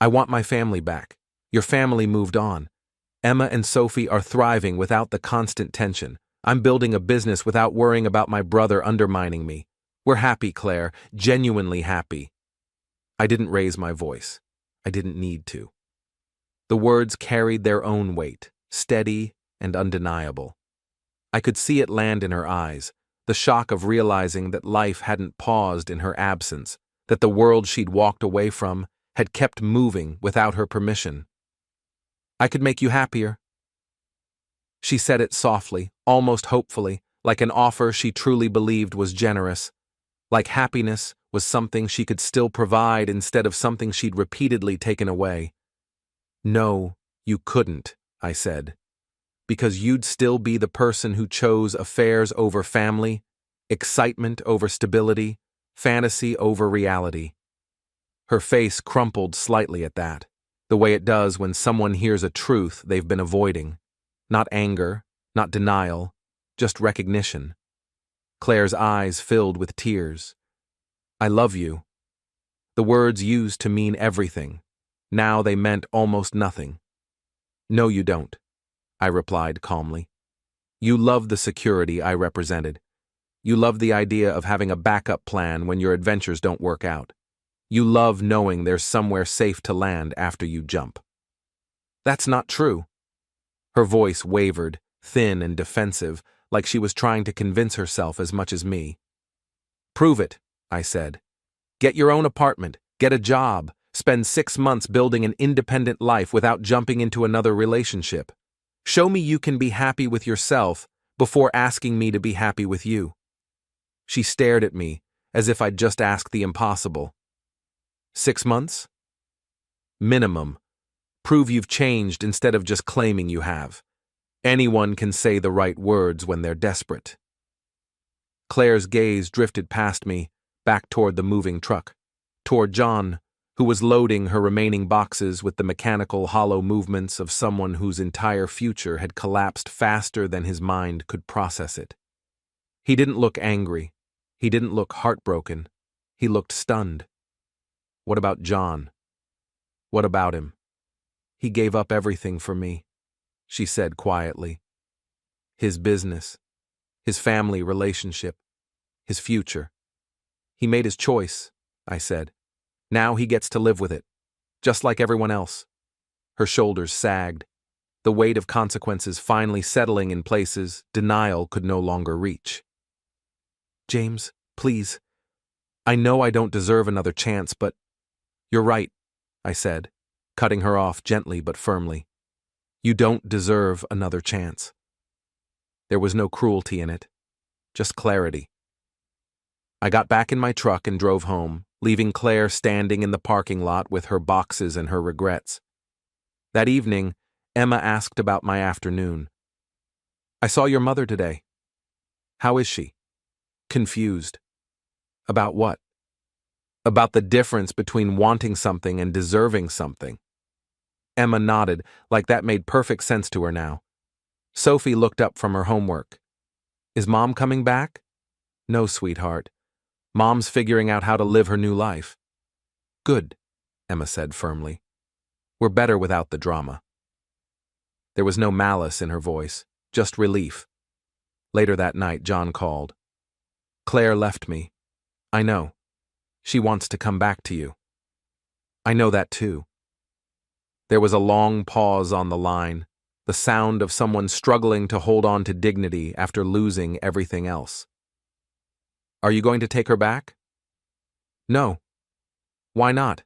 I want my family back. Your family moved on. Emma and Sophie are thriving without the constant tension. I'm building a business without worrying about my brother undermining me. We're happy, Claire, genuinely happy. I didn't raise my voice. I didn't need to. The words carried their own weight, steady and undeniable. I could see it land in her eyes, the shock of realizing that life hadn't paused in her absence, that the world she'd walked away from had kept moving without her permission. I could make you happier. She said it softly, almost hopefully, like an offer she truly believed was generous, like happiness was something she could still provide instead of something she'd repeatedly taken away. No, you couldn't, I said, because you'd still be the person who chose affairs over family, excitement over stability, fantasy over reality. Her face crumpled slightly at that, the way it does when someone hears a truth they've been avoiding. Not anger, not denial, just recognition. Claire's eyes filled with tears. I love you. The words used to mean everything. Now they meant almost nothing. No, you don't, I replied calmly. You love the security I represented. You love the idea of having a backup plan when your adventures don't work out. You love knowing there's somewhere safe to land after you jump. That's not true. Her voice wavered, thin and defensive, like she was trying to convince herself as much as me. Prove it, I said. Get your own apartment, get a job, spend 6 months building an independent life without jumping into another relationship. Show me you can be happy with yourself before asking me to be happy with you. She stared at me, as if I'd just asked the impossible. 6 months? Minimum. Prove you've changed instead of just claiming you have. Anyone can say the right words when they're desperate. Claire's gaze drifted past me, back toward the moving truck, toward John, who was loading her remaining boxes with the mechanical, hollow movements of someone whose entire future had collapsed faster than his mind could process it. He didn't look angry. He didn't look heartbroken. He looked stunned. What about John? What about him? He gave up everything for me, she said quietly. His business, his family relationship, his future. He made his choice, I said. Now he gets to live with it, just like everyone else. Her shoulders sagged, the weight of consequences finally settling in places denial could no longer reach. James, please. I know I don't deserve another chance, but you're right, I said, cutting her off gently but firmly. You don't deserve another chance. There was no cruelty in it, just clarity. I got back in my truck and drove home, leaving Claire standing in the parking lot with her boxes and her regrets. That evening, Emma asked about my afternoon. I saw your mother today. How is she? Confused. About what? About the difference between wanting something and deserving something. Emma nodded, like that made perfect sense to her now. Sophie looked up from her homework. Is Mom coming back? No, sweetheart. Mom's figuring out how to live her new life. Good, Emma said firmly. We're better without the drama. There was no malice in her voice, just relief. Later that night, John called. Claire left me. I know. She wants to come back to you. I know that too. There was a long pause on the line, the sound of someone struggling to hold on to dignity after losing everything else. Are you going to take her back? No. Why not?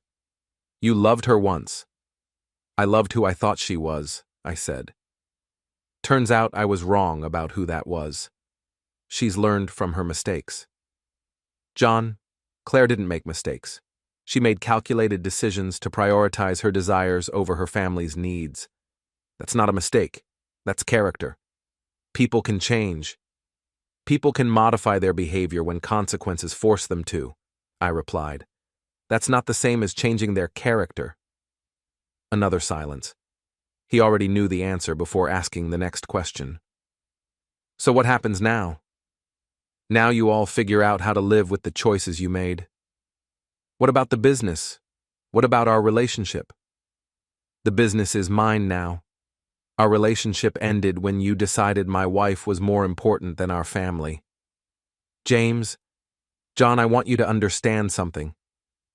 You loved her once. I loved who I thought she was, I said. Turns out I was wrong about who that was. She's learned from her mistakes. John, Claire didn't make mistakes. She made calculated decisions to prioritize her desires over her family's needs. That's not a mistake. That's character. People can change. People can modify their behavior when consequences force them to, I replied. That's not the same as changing their character. Another silence. He already knew the answer before asking the next question. So what happens now? Now you all figure out how to live with the choices you made. What about the business? What about our relationship? The business is mine now. Our relationship ended when you decided my wife was more important than our family. James, John, I want you to understand something.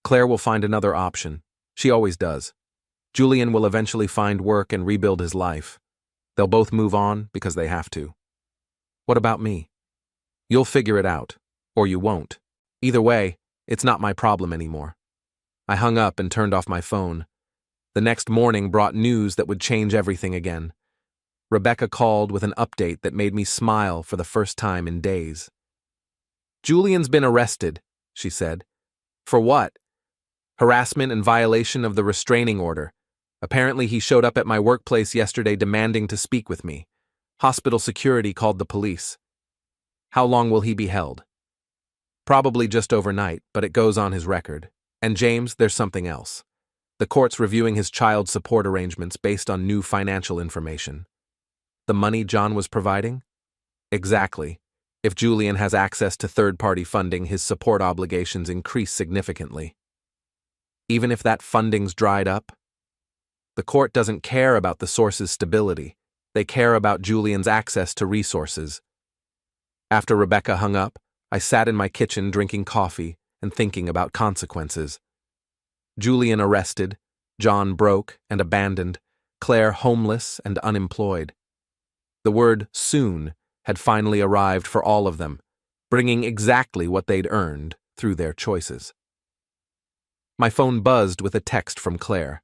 Claire will find another option. She always does. Julian will eventually find work and rebuild his life. They'll both move on because they have to. What about me? You'll figure it out, or you won't. Either way, it's not my problem anymore. I hung up and turned off my phone. The next morning brought news that would change everything again. Rebecca called with an update that made me smile for the first time in days. Julian's been arrested, she said. For what? Harassment and violation of the restraining order. Apparently he showed up at my workplace yesterday demanding to speak with me. Hospital security called the police. How long will he be held? Probably just overnight, but it goes on his record. And James, there's something else. The court's reviewing his child support arrangements based on new financial information. The money John was providing? Exactly. If Julian has access to third-party funding, his support obligations increase significantly. Even if that funding's dried up? The court doesn't care about the source's stability. They care about Julian's access to resources. After Rebecca hung up, I sat in my kitchen drinking coffee and thinking about consequences. Julian arrested, John broke and abandoned, Claire homeless and unemployed. The word soon had finally arrived for all of them, bringing exactly what they'd earned through their choices. My phone buzzed with a text from Claire.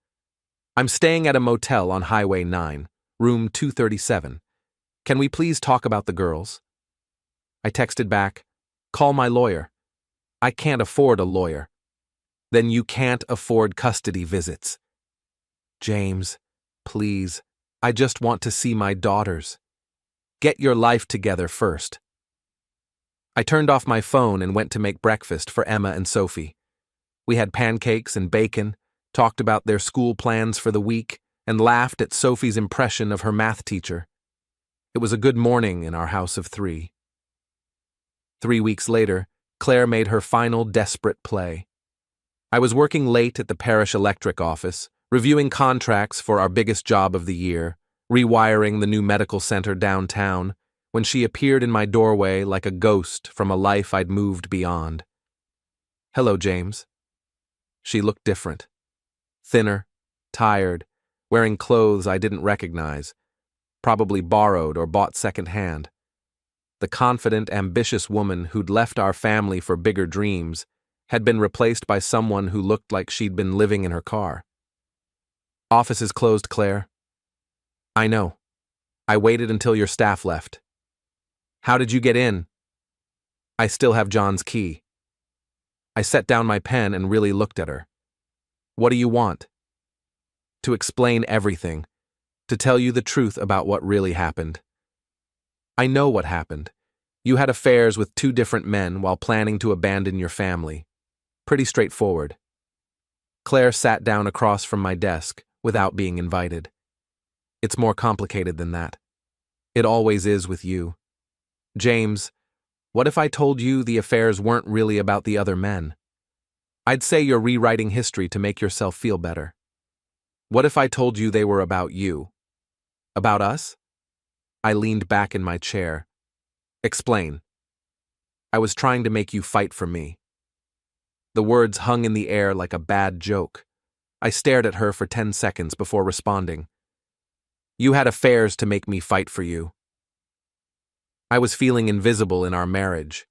I'm staying at a motel on Highway 9, room 237. Can we please talk about the girls? I texted back, call my lawyer. I can't afford a lawyer. Then you can't afford custody visits. James, please, I just want to see my daughters. Get your life together first. I turned off my phone and went to make breakfast for Emma and Sophie. We had pancakes and bacon, talked about their school plans for the week, and laughed at Sophie's impression of her math teacher. It was a good morning in our house of 3. 3 weeks later, Claire made her final desperate play. I was working late at the parish electric office, reviewing contracts for our biggest job of the year, rewiring the new medical center downtown, when she appeared in my doorway like a ghost from a life I'd moved beyond. Hello, James. She looked different. Thinner, tired, wearing clothes I didn't recognize, probably borrowed or bought secondhand. The confident, ambitious woman who'd left our family for bigger dreams had been replaced by someone who looked like she'd been living in her car. Office is closed, Claire. I know. I waited until your staff left. How did you get in? I still have John's key. I set down my pen and really looked at her. What do you want? To explain everything, to tell you the truth about what really happened. I know what happened. You had affairs with 2 different men while planning to abandon your family. Pretty straightforward. Claire sat down across from my desk without being invited. It's more complicated than that. It always is with you. James, what if I told you the affairs weren't really about the other men? I'd say you're rewriting history to make yourself feel better. What if I told you they were about you? About us? I leaned back in my chair. Explain. I was trying to make you fight for me. The words hung in the air like a bad joke. I stared at her for 10 seconds before responding. You had affairs to make me fight for you. I was feeling invisible in our marriage.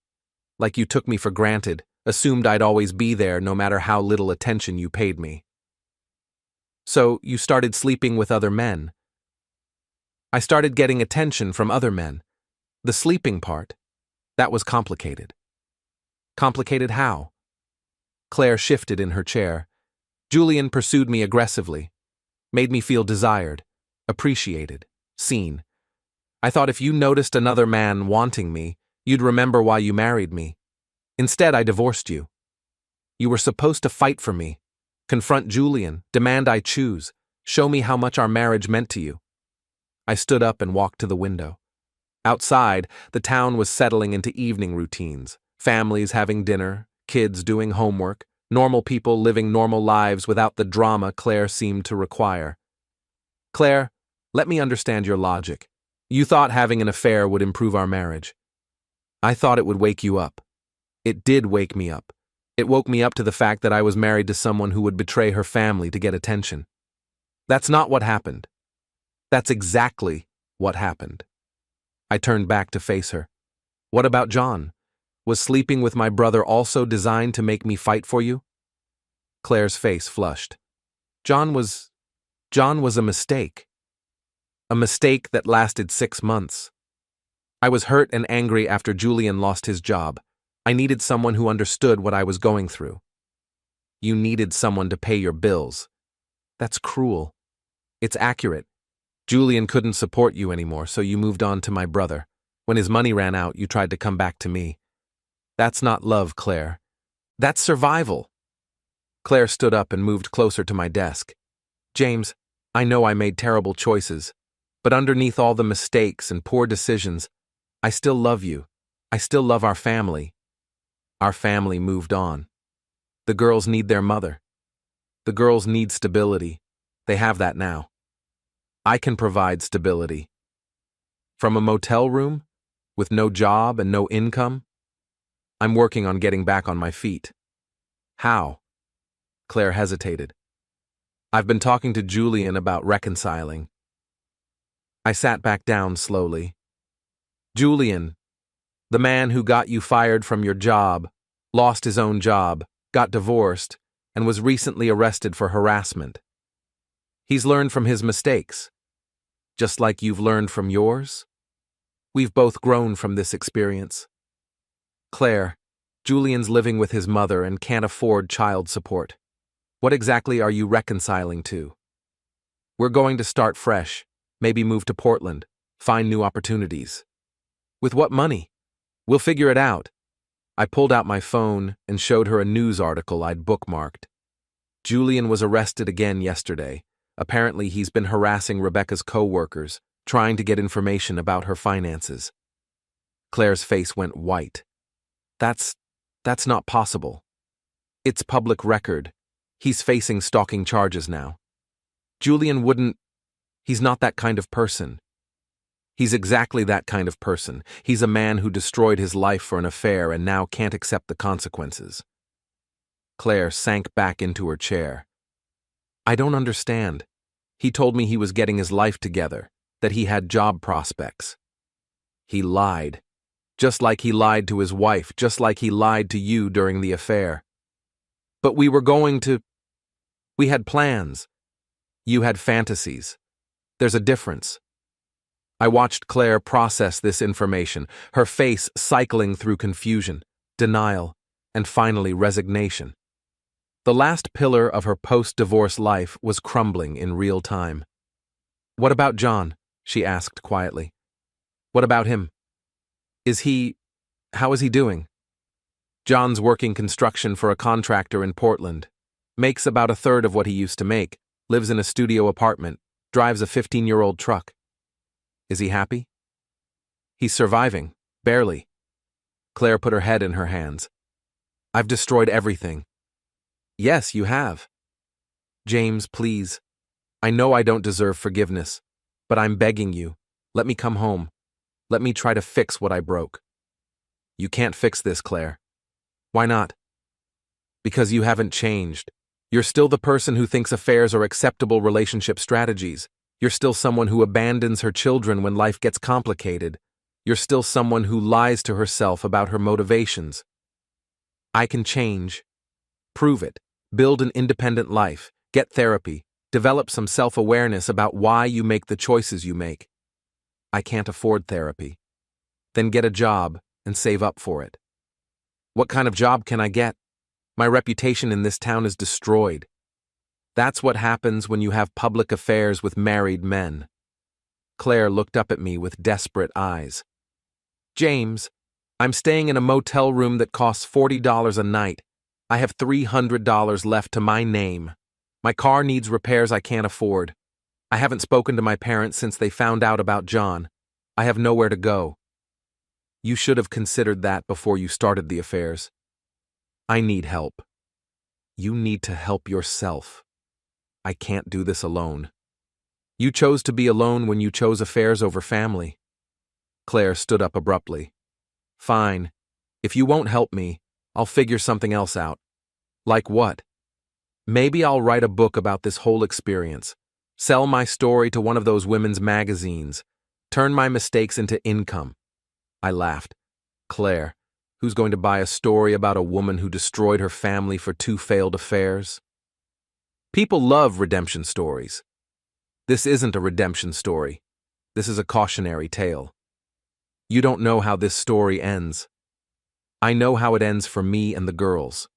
Like you took me for granted, assumed I'd always be there no matter how little attention you paid me. So you started sleeping with other men. I started getting attention from other men. The sleeping part, that was complicated. Complicated how? Claire shifted in her chair. Julian pursued me aggressively, made me feel desired, appreciated, seen. I thought if you noticed another man wanting me, you'd remember why you married me. Instead, I divorced you. You were supposed to fight for me, confront Julian, demand I choose, show me how much our marriage meant to you. I stood up and walked to the window. Outside, the town was settling into evening routines, families having dinner, kids doing homework, normal people living normal lives without the drama Claire seemed to require. Claire, let me understand your logic. You thought having an affair would improve our marriage. I thought it would wake you up. It did wake me up. It woke me up to the fact that I was married to someone who would betray her family to get attention. That's not what happened. That's exactly what happened. I turned back to face her. What about John? Was sleeping with my brother also designed to make me fight for you? Claire's face flushed. John was a mistake. A mistake that lasted 6 months. I was hurt and angry after Julian lost his job. I needed someone who understood what I was going through. You needed someone to pay your bills. That's cruel. It's accurate. Julian couldn't support you anymore, so you moved on to my brother. When his money ran out, you tried to come back to me. That's not love, Claire. That's survival. Claire stood up and moved closer to my desk. James, I know I made terrible choices, but underneath all the mistakes and poor decisions, I still love you. I still love our family. Our family moved on. The girls need their mother. The girls need stability. They have that now. I can provide stability. From a motel room, with no job and no income, I'm working on getting back on my feet. How? Claire hesitated. I've been talking to Julian about reconciling. I sat back down slowly. Julian, the man who got you fired from your job, lost his own job, got divorced, and was recently arrested for harassment. He's learned from his mistakes, just like you've learned from yours. We've both grown from this experience. Claire, Julian's living with his mother and can't afford child support. What exactly are you reconciling to? We're going to start fresh, maybe move to Portland, find new opportunities. With what money? We'll figure it out. I pulled out my phone and showed her a news article I'd bookmarked. Julian was arrested again yesterday. Apparently he's been harassing Rebecca's co-workers, trying to get information about her finances. Claire's face went white. That's not possible. It's public record. He's facing stalking charges now. Julian wouldn't. He's not that kind of person. He's exactly that kind of person. He's a man who destroyed his life for an affair and now can't accept the consequences. Claire sank back into her chair. I don't understand. He told me he was getting his life together, that he had job prospects. He lied. Just like he lied to his wife, just like he lied to you during the affair. But we had plans. You had fantasies. There's a difference. I watched Claire process this information, her face cycling through confusion, denial, and finally resignation. The last pillar of her post-divorce life was crumbling in real time. What about John? She asked quietly. What about him? How is he doing? John's working construction for a contractor in Portland. Makes about 1/3 of what he used to make, lives in a studio apartment, drives a 15-year-old truck. Is he happy? He's surviving, barely. Claire put her head in her hands. I've destroyed everything. Yes, you have. James, please. I know I don't deserve forgiveness, but I'm begging you. Let me come home. Let me try to fix what I broke. You can't fix this, Claire. Why not? Because you haven't changed. You're still the person who thinks affairs are acceptable relationship strategies. You're still someone who abandons her children when life gets complicated. You're still someone who lies to herself about her motivations. I can change. Prove it. Build an independent life. Get therapy. Develop some self-awareness about why you make the choices you make. I can't afford therapy. Then get a job and save up for it. What kind of job can I get? My reputation in this town is destroyed. That's what happens when you have public affairs with married men. Claire looked up at me with desperate eyes. James, I'm staying in a motel room that costs $40 a night. I have $300 left to my name. My car needs repairs I can't afford. I haven't spoken to my parents since they found out about John. I have nowhere to go. You should have considered that before you started the affairs. I need help. You need to help yourself. I can't do this alone. You chose to be alone when you chose affairs over family. Claire stood up abruptly. Fine. If you won't help me, I'll figure something else out. Like what? Maybe I'll write a book about this whole experience. Sell my story to one of those women's magazines. Turn my mistakes into income. I laughed. Claire, who's going to buy a story about a woman who destroyed her family for 2 failed affairs? People love redemption stories. This isn't a redemption story. This is a cautionary tale. You don't know how this story ends. I know how it ends for me and the girls.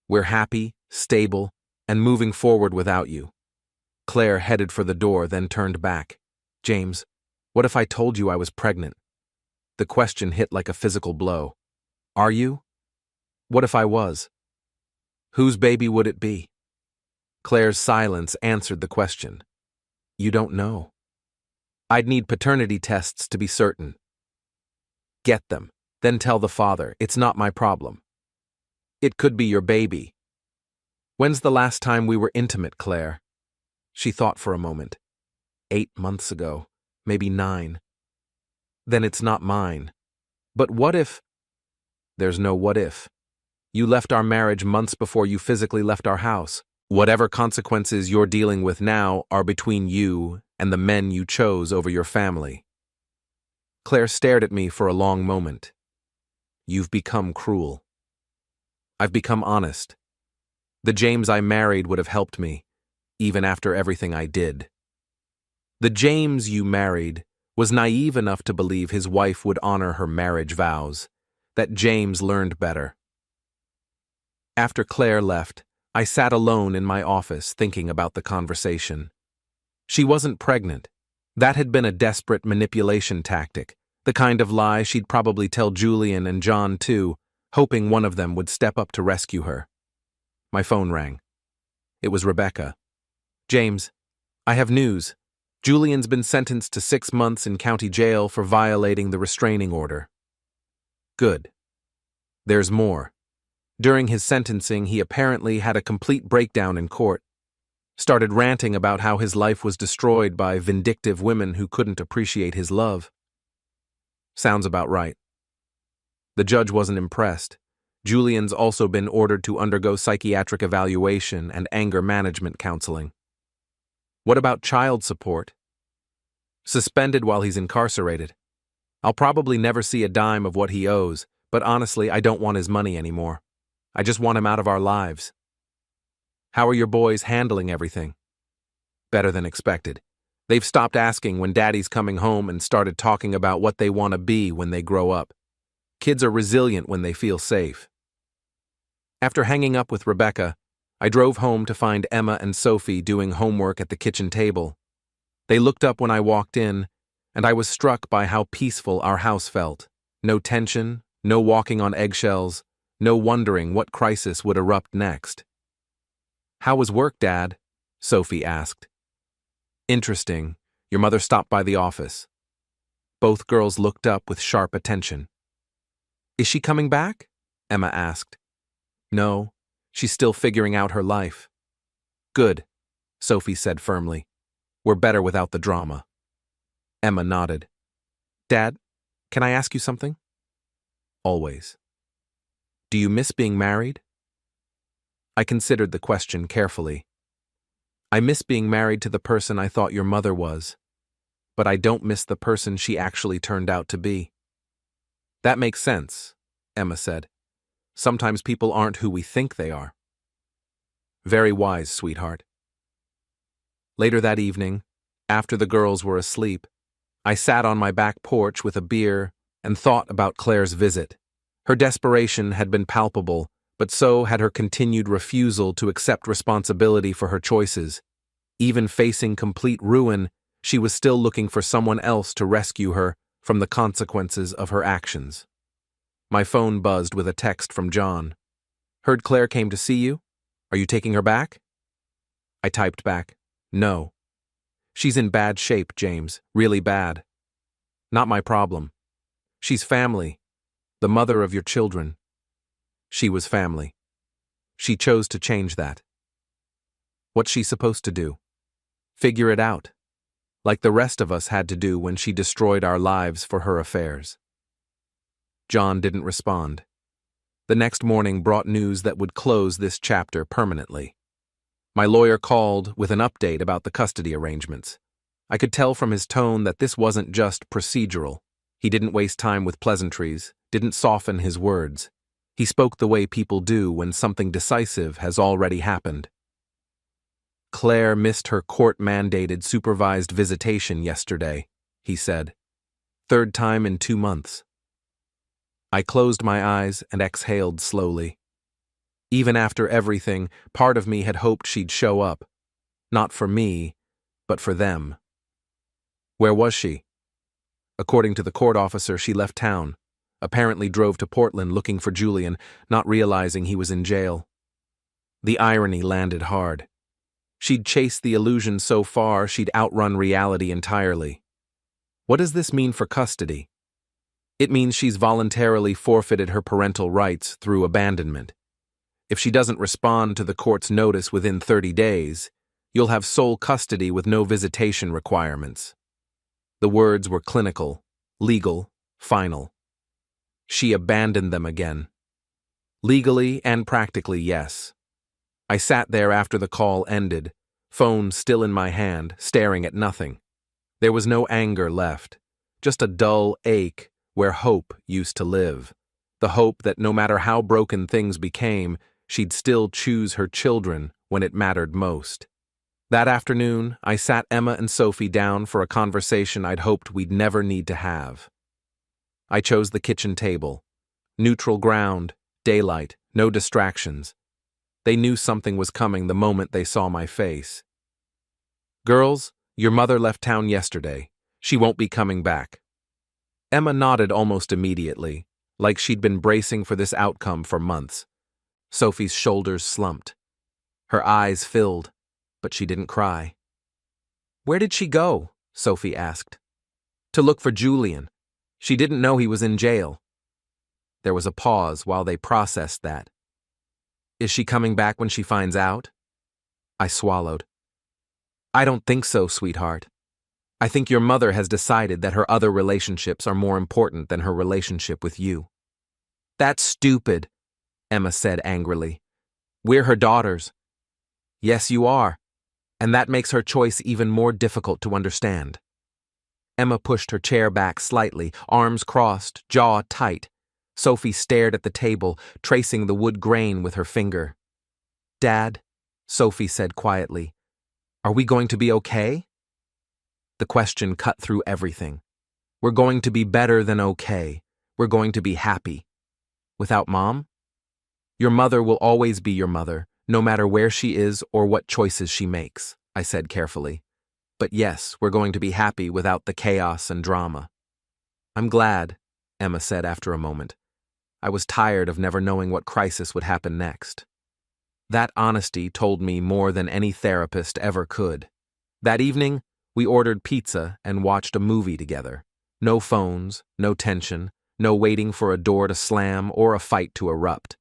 We're happy, stable, and moving forward without you. Claire headed for the door, then turned back. James, what if I told you I was pregnant? The question hit like a physical blow. Are you? What if I was? Whose baby would it be? Claire's silence answered the question. You don't know. I'd need paternity tests to be certain. Get them, then tell the father. It's not my problem. It could be your baby. When's the last time we were intimate, Claire? She thought for a moment. 8 months ago, maybe 9. Then it's not mine. But what if? There's no what if. You left our marriage months before you physically left our house. Whatever consequences you're dealing with now are between you and the men you chose over your family. Claire stared at me for a long moment. You've become cruel. I've become honest. The James I married would have helped me, even after everything I did. The James you married was naive enough to believe his wife would honor her marriage vows. That James learned better. After Claire left, I sat alone in my office thinking about the conversation. She wasn't pregnant. That had been a desperate manipulation tactic, the kind of lie she'd probably tell Julian and John too, hoping one of them would step up to rescue her. My phone rang. It was Rebecca. James, I have news. Julian's been sentenced to 6 months in county jail for violating the restraining order. Good. There's more. During his sentencing, he apparently had a complete breakdown in court. Started ranting about how his life was destroyed by vindictive women who couldn't appreciate his love. Sounds about right. The judge wasn't impressed. Julian's also been ordered to undergo psychiatric evaluation and anger management counseling. What about child support? Suspended while he's incarcerated. I'll probably never see a dime of what he owes, but honestly, I don't want his money anymore. I just want him out of our lives. How are your boys handling everything? Better than expected. They've stopped asking when Daddy's coming home and started talking about what they want to be when they grow up. Kids are resilient when they feel safe. After hanging up with Rebecca, I drove home to find Emma and Sophie doing homework at the kitchen table. They looked up when I walked in, and I was struck by how peaceful our house felt. No tension, no walking on eggshells, no wondering what crisis would erupt next. How was work, Dad? Sophie asked. Interesting. Your mother stopped by the office. Both girls looked up with sharp attention. Is she coming back? Emma asked. No, she's still figuring out her life. Good, Sophie said firmly. We're better without the drama. Emma nodded. Dad, can I ask you something? Always. Do you miss being married? I considered the question carefully. I miss being married to the person I thought your mother was, but I don't miss the person she actually turned out to be. That makes sense, Emma said. Sometimes people aren't who we think they are. Very wise, sweetheart. Later that evening, after the girls were asleep, I sat on my back porch with a beer and thought about Claire's visit. Her desperation had been palpable, but so had her continued refusal to accept responsibility for her choices. Even facing complete ruin, she was still looking for someone else to rescue her from the consequences of her actions. My phone buzzed with a text from John. "Heard Claire came to see you? Are you taking her back?" I typed back, "No. She's in bad shape, James, really bad. Not my problem. She's family, the mother of your children." She was family. She chose to change that. What's she supposed to do? Figure it out, like the rest of us had to do when she destroyed our lives for her affairs. John didn't respond. The next morning brought news that would close this chapter permanently. My lawyer called with an update about the custody arrangements. I could tell from his tone that this wasn't just procedural. He didn't waste time with pleasantries, didn't soften his words. He spoke the way people do when something decisive has already happened. "Claire missed her court-mandated supervised visitation yesterday," he said. "Third time in 2 months." I closed my eyes and exhaled slowly. Even after everything, part of me had hoped she'd show up. Not for me, but for them. Where was she? According to the court officer, she left town, apparently drove to Portland looking for Julian, not realizing he was in jail. The irony landed hard. She'd chased the illusion so far she'd outrun reality entirely. What does this mean for custody? It means she's voluntarily forfeited her parental rights through abandonment. If she doesn't respond to the court's notice within 30 days, you'll have sole custody with no visitation requirements. The words were clinical, legal, final. She abandoned them again. Legally and practically, yes. I sat there after the call ended, phone still in my hand, staring at nothing. There was no anger left, just a dull ache where hope used to live. The hope that no matter how broken things became, she'd still choose her children when it mattered most. That afternoon, I sat Emma and Sophie down for a conversation I'd hoped we'd never need to have. I chose the kitchen table. Neutral ground, daylight, no distractions. They knew something was coming the moment they saw my face. "Girls, your mother left town yesterday. She won't be coming back." Emma nodded almost immediately, like she'd been bracing for this outcome for months. Sophie's shoulders slumped. Her eyes filled, but she didn't cry. "Where did she go?" Sophie asked. "To look for Julian. She didn't know he was in jail." There was a pause while they processed that. "Is she coming back when she finds out?" I swallowed. "I don't think so, sweetheart. I think your mother has decided that her other relationships are more important than her relationship with you." "That's stupid," Emma said angrily. "We're her daughters." "Yes, you are. And that makes her choice even more difficult to understand." Emma pushed her chair back slightly, arms crossed, jaw tight. Sophie stared at the table, tracing the wood grain with her finger. "Dad," Sophie said quietly, "are we going to be okay?" The question cut through everything. We're going to be better than okay. We're going to be happy. Without Mom? Your mother will always be your mother, no matter where she is or what choices she makes, I said carefully. But yes, we're going to be happy without the chaos and drama. "I'm glad," Emma said after a moment. I was tired of never knowing what crisis would happen next. That honesty told me more than any therapist ever could. That evening, we ordered pizza and watched a movie together. No phones, no tension, no waiting for a door to slam or a fight to erupt.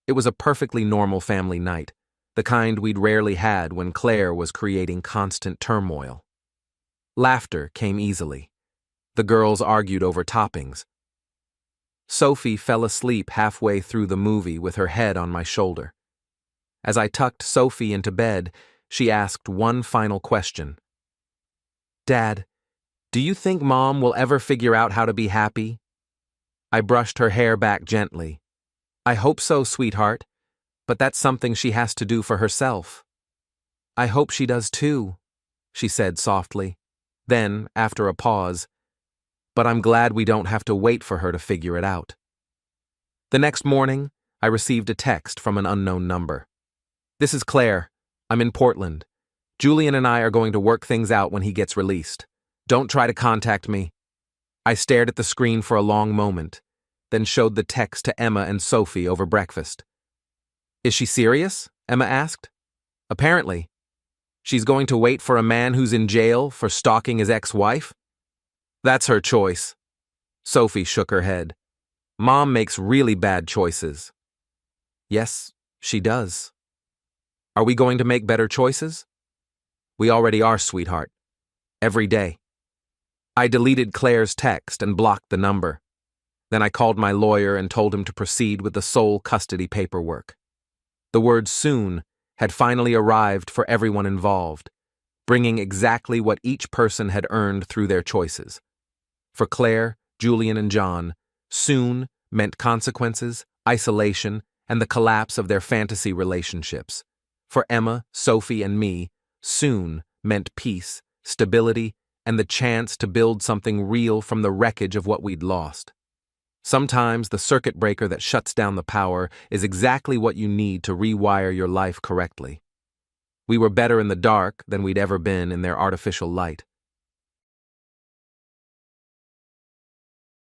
It was a perfectly normal family night, the kind we'd rarely had when Claire was creating constant turmoil. Laughter came easily. The girls argued over toppings. Sophie fell asleep halfway through the movie with her head on my shoulder. As I tucked Sophie into bed, she asked one final question. "Dad, do you think Mom will ever figure out how to be happy?" I brushed her hair back gently. "I hope so, sweetheart, but that's something she has to do for herself." "I hope she does too," she said softly. Then, after a pause, "But I'm glad we don't have to wait for her to figure it out." The next morning, I received a text from an unknown number. "This is Claire. I'm in Portland. Julian and I are going to work things out when he gets released. Don't try to contact me." I stared at the screen for a long moment, then showed the text to Emma and Sophie over breakfast. "Is she serious?" Emma asked. "Apparently. She's going to wait for a man who's in jail for stalking his ex-wife?" "That's her choice." Sophie shook her head. "Mom makes really bad choices." "Yes, she does." "Are we going to make better choices?" "We already are, sweetheart. Every day." I deleted Claire's text and blocked the number. Then I called my lawyer and told him to proceed with the sole custody paperwork. The word soon had finally arrived for everyone involved, bringing exactly what each person had earned through their choices. For Claire, Julian, and John, soon meant consequences, isolation, and the collapse of their fantasy relationships. For Emma, Sophie, and me, soon meant peace, stability, and the chance to build something real from the wreckage of what we'd lost. Sometimes the circuit breaker that shuts down the power is exactly what you need to rewire your life correctly. We were better in the dark than we'd ever been in their artificial light.